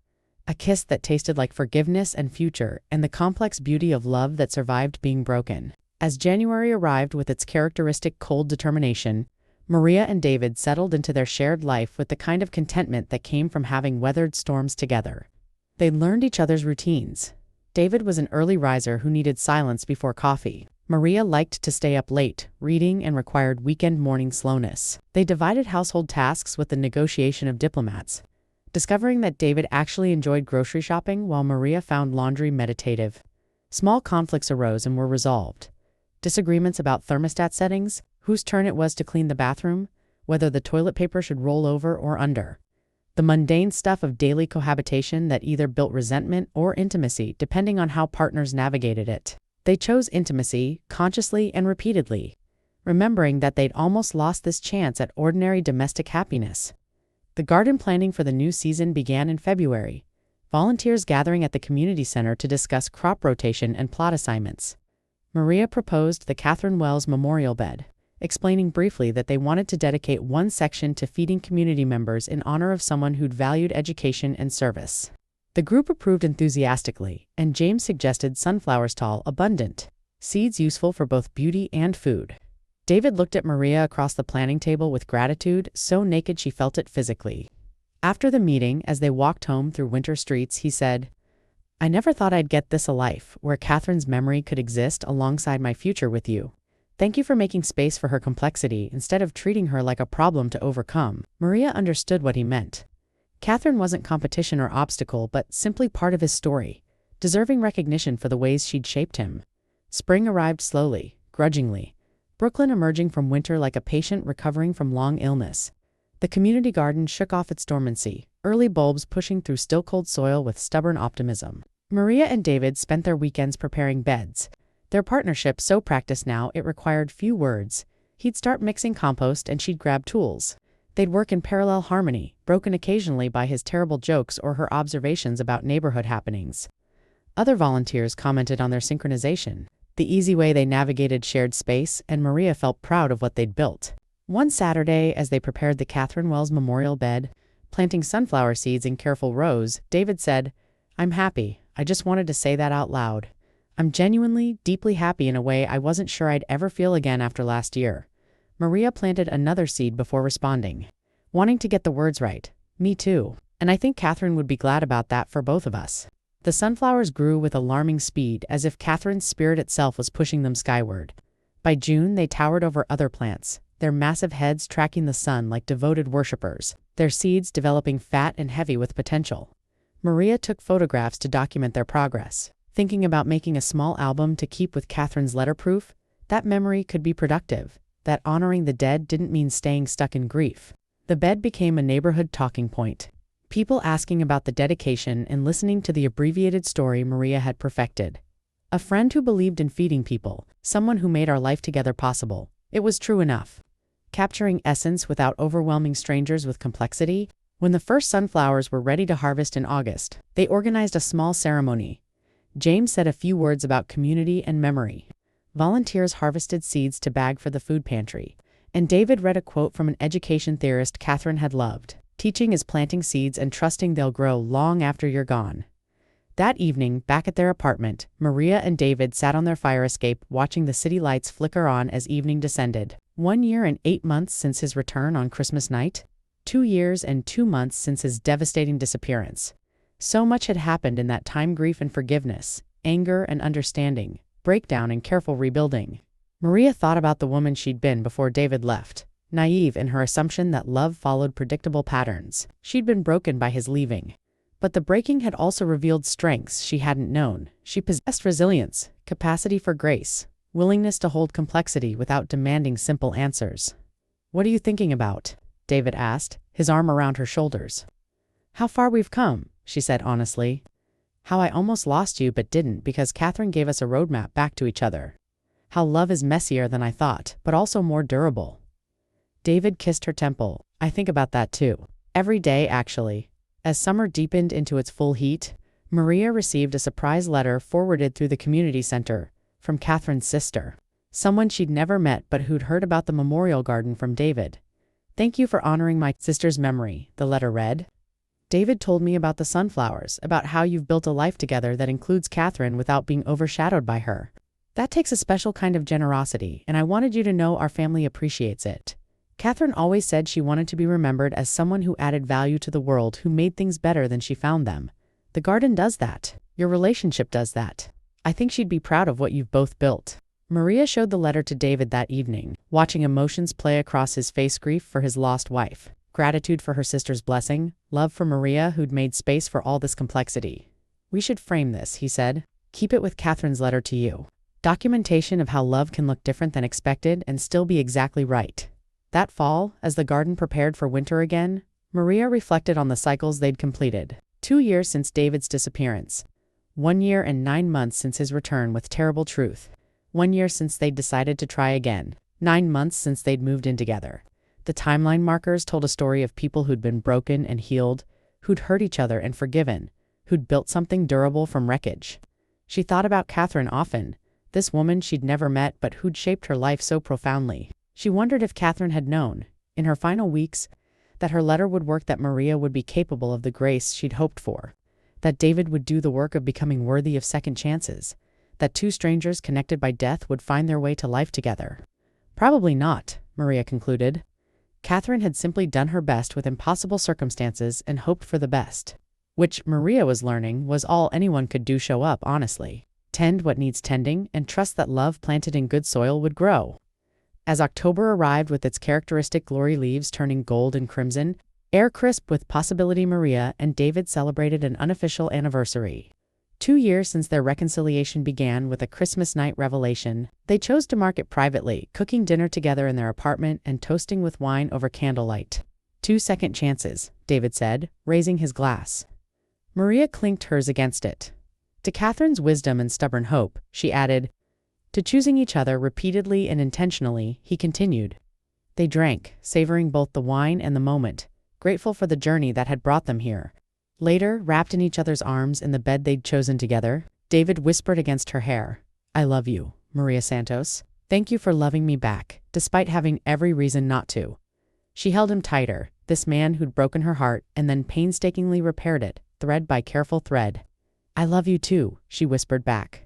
A kiss that tasted like forgiveness and future and the complex beauty of love that survived being broken. As January arrived with its characteristic cold determination, Maria and David settled into their shared life with the kind of contentment that came from having weathered storms together. They learned each other's routines. David was an early riser who needed silence before coffee. Maria liked to stay up late, reading, and required weekend morning slowness. They divided household tasks with the negotiation of diplomats, discovering that David actually enjoyed grocery shopping while Maria found laundry meditative. Small conflicts arose and were resolved. Disagreements about thermostat settings, whose turn it was to clean the bathroom, whether the toilet paper should roll over or under. The mundane stuff of daily cohabitation that either built resentment or intimacy depending on how partners navigated it. They chose intimacy, consciously and repeatedly, remembering that they'd almost lost this chance at ordinary domestic happiness. The garden planning for the new season began in February, volunteers gathering at the community center to discuss crop rotation and plot assignments. Maria proposed the Catherine Wells Memorial Bed, explaining briefly that they wanted to dedicate one section to feeding community members in honor of someone who'd valued education and service. The group approved enthusiastically, and James suggested sunflowers tall, abundant, seeds useful for both beauty and food. David looked at Maria across the planning table with gratitude, so naked she felt it physically. After the meeting, as they walked home through winter streets, he said, "I never thought I'd get this a life, where Catherine's memory could exist alongside my future with you. Thank you for making space for her complexity instead of treating her like a problem to overcome." Maria understood what he meant. Catherine wasn't competition or obstacle, but simply part of his story, deserving recognition for the ways she'd shaped him. Spring arrived slowly, grudgingly, Brooklyn emerging from winter like a patient recovering from long illness. The community garden shook off its dormancy, early bulbs pushing through still-cold soil with stubborn optimism. Maria and David spent their weekends preparing beds, their partnership so practiced now it required few words. He'd start mixing compost and she'd grab tools. They'd work in parallel harmony, broken occasionally by his terrible jokes or her observations about neighborhood happenings. Other volunteers commented on their synchronization, the easy way they navigated shared space, and Maria felt proud of what they'd built. One Saturday, as they prepared the Catherine Wells memorial bed, planting sunflower seeds in careful rows, David said, "I'm happy. I just wanted to say that out loud. I'm genuinely, deeply happy in a way I wasn't sure I'd ever feel again after last year." Maria planted another seed before responding, wanting to get the words right. "Me too. And I think Catherine would be glad about that for both of us." The sunflowers grew with alarming speed, as if Catherine's spirit itself was pushing them skyward. By June, they towered over other plants, their massive heads tracking the sun like devoted worshippers, their seeds developing fat and heavy with potential. Maria took photographs to document their progress, thinking about making a small album to keep with Catherine's letterproof. That memory could be productive, that honoring the dead didn't mean staying stuck in grief. The bed became a neighborhood talking point, people asking about the dedication and listening to the abbreviated story Maria had perfected. A friend who believed in feeding people, someone who made our life together possible. It was true enough. Capturing essence without overwhelming strangers with complexity. When the first sunflowers were ready to harvest in August, they organized a small ceremony. James said a few words about community and memory. Volunteers harvested seeds to bag for the food pantry, and David read a quote from an education theorist Catherine had loved. "Teaching is planting seeds and trusting they'll grow long after you're gone." That evening, back at their apartment, Maria and David sat on their fire escape watching the city lights flicker on as evening descended. 1 year and 8 months since his return on Christmas night. 2 years and 2 months since his devastating disappearance. So much had happened in that time: grief and forgiveness, anger and understanding, breakdown and careful rebuilding. Maria thought about the woman she'd been before David left, naive in her assumption that love followed predictable patterns. She'd been broken by his leaving. But the breaking had also revealed strengths she hadn't known. She possessed resilience, capacity for grace, willingness to hold complexity without demanding simple answers. "What are you thinking about?" David asked, his arm around her shoulders. "How far we've come," she said honestly. "How I almost lost you but didn't because Catherine gave us a roadmap back to each other. How love is messier than I thought, but also more durable." David kissed her temple. "I think about that too. Every day, actually." As summer deepened into its full heat, Maria received a surprise letter forwarded through the community center from Catherine's sister, someone she'd never met but who'd heard about the memorial garden from David. "Thank you for honoring my sister's memory," the letter read. "David told me about the sunflowers, about how you've built a life together that includes Catherine without being overshadowed by her. That takes a special kind of generosity, and I wanted you to know our family appreciates it. Catherine always said she wanted to be remembered as someone who added value to the world, who made things better than she found them. The garden does that. Your relationship does that. I think she'd be proud of what you've both built." Maria showed the letter to David that evening, watching emotions play across his face: grief for his lost wife, gratitude for her sister's blessing, love for Maria who'd made space for all this complexity. "We should frame this," he said. "Keep it with Catherine's letter to you. Documentation of how love can look different than expected and still be exactly right." That fall, as the garden prepared for winter again, Maria reflected on the cycles they'd completed. 2 years since David's disappearance. 1 year and 9 months since his return with terrible truth. 1 year since they'd decided to try again. 9 months since they'd moved in together. The timeline markers told a story of people who'd been broken and healed, who'd hurt each other and forgiven, who'd built something durable from wreckage. She thought about Catherine often, this woman she'd never met but who'd shaped her life so profoundly. She wondered if Catherine had known, in her final weeks, that her letter would work, that Maria would be capable of the grace she'd hoped for, that David would do the work of becoming worthy of second chances, that two strangers connected by death would find their way to life together. Probably not, Maria concluded. Catherine had simply done her best with impossible circumstances and hoped for the best. Which, Maria was learning, was all anyone could do: show up honestly, tend what needs tending, and trust that love planted in good soil would grow. As October arrived with its characteristic glory leaves turning gold and crimson, Air crisp with possibility. Maria and David celebrated an unofficial anniversary. 2 years since their reconciliation began with a Christmas night revelation. They chose to mark it privately, cooking dinner together in their apartment and toasting with wine over candlelight. 2 second chances, David said, raising his glass. Maria clinked hers against it. To Catherine's wisdom and stubborn hope, she added, to choosing each other repeatedly and intentionally, he continued. They drank, savoring both the wine and the moment, grateful for the journey that had brought them here. Later, wrapped in each other's arms in the bed they'd chosen together, David whispered against her hair, I love you, Maria Santos. Thank you for loving me back, despite having every reason not to. She held him tighter, this man who'd broken her heart and then painstakingly repaired it, thread by careful thread. I love you too, she whispered back.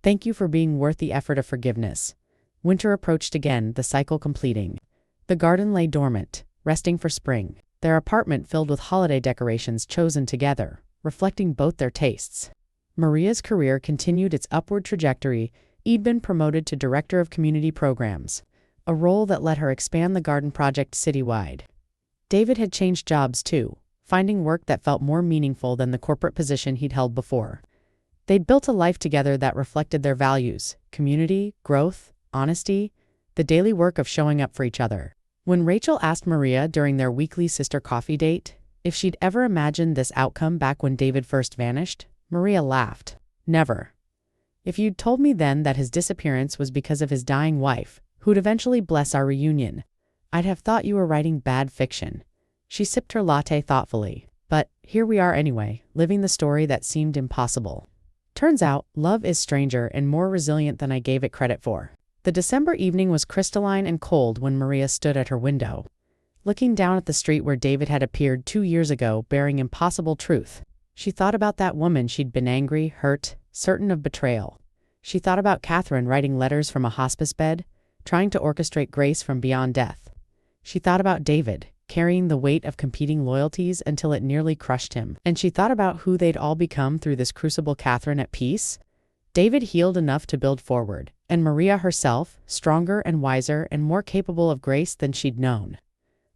Thank you for being worth the effort of forgiveness. Winter approached again, the cycle completing. The garden lay dormant, resting for spring. Their apartment filled with holiday decorations chosen together, reflecting both their tastes. Maria's career continued its upward trajectory. She'd been promoted to Director of Community Programs, a role that let her expand the garden project citywide. David had changed jobs too, finding work that felt more meaningful than the corporate position he'd held before. They'd built a life together that reflected their values: community, growth, honesty, the daily work of showing up for each other. When Rachel asked Maria during their weekly sister coffee date if she'd ever imagined this outcome back when David first vanished, Maria laughed. Never. If you'd told me then that his disappearance was because of his dying wife, who'd eventually bless our reunion, I'd have thought you were writing bad fiction. She sipped her latte thoughtfully. But here we are anyway, living the story that seemed impossible. Turns out, love is stranger and more resilient than I gave it credit for. The December evening was crystalline and cold when Maria stood at her window, looking down at the street where David had appeared 2 years ago bearing impossible truth. She thought about that woman she'd been angry, hurt, certain of betrayal. She thought about Catherine writing letters from a hospice bed, trying to orchestrate grace from beyond death. She thought about David, carrying the weight of competing loyalties until it nearly crushed him. And she thought about who they'd all become through this crucible. Catherine at peace, David healed enough to build forward, and Maria herself, stronger and wiser and more capable of grace than she'd known.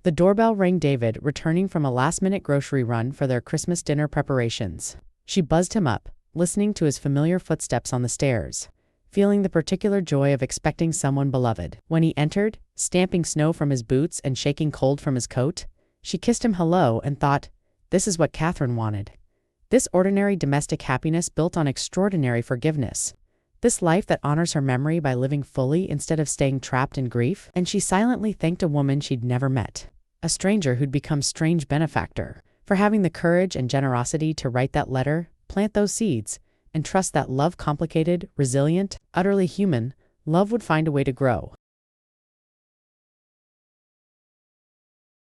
The doorbell rang. David, returning from a last-minute grocery run for their Christmas dinner preparations. She buzzed him up, listening to his familiar footsteps on the stairs, feeling the particular joy of expecting someone beloved. When he entered, stamping snow from his boots and shaking cold from his coat, she kissed him hello and thought, this is what Catherine wanted. This ordinary domestic happiness built on extraordinary forgiveness. This life that honors her memory by living fully instead of staying trapped in grief. And she silently thanked a woman she'd never met, a stranger who'd become strange benefactor, for having the courage and generosity to write that letter, plant those seeds, and trust that love, complicated, resilient, utterly human, love would find a way to grow.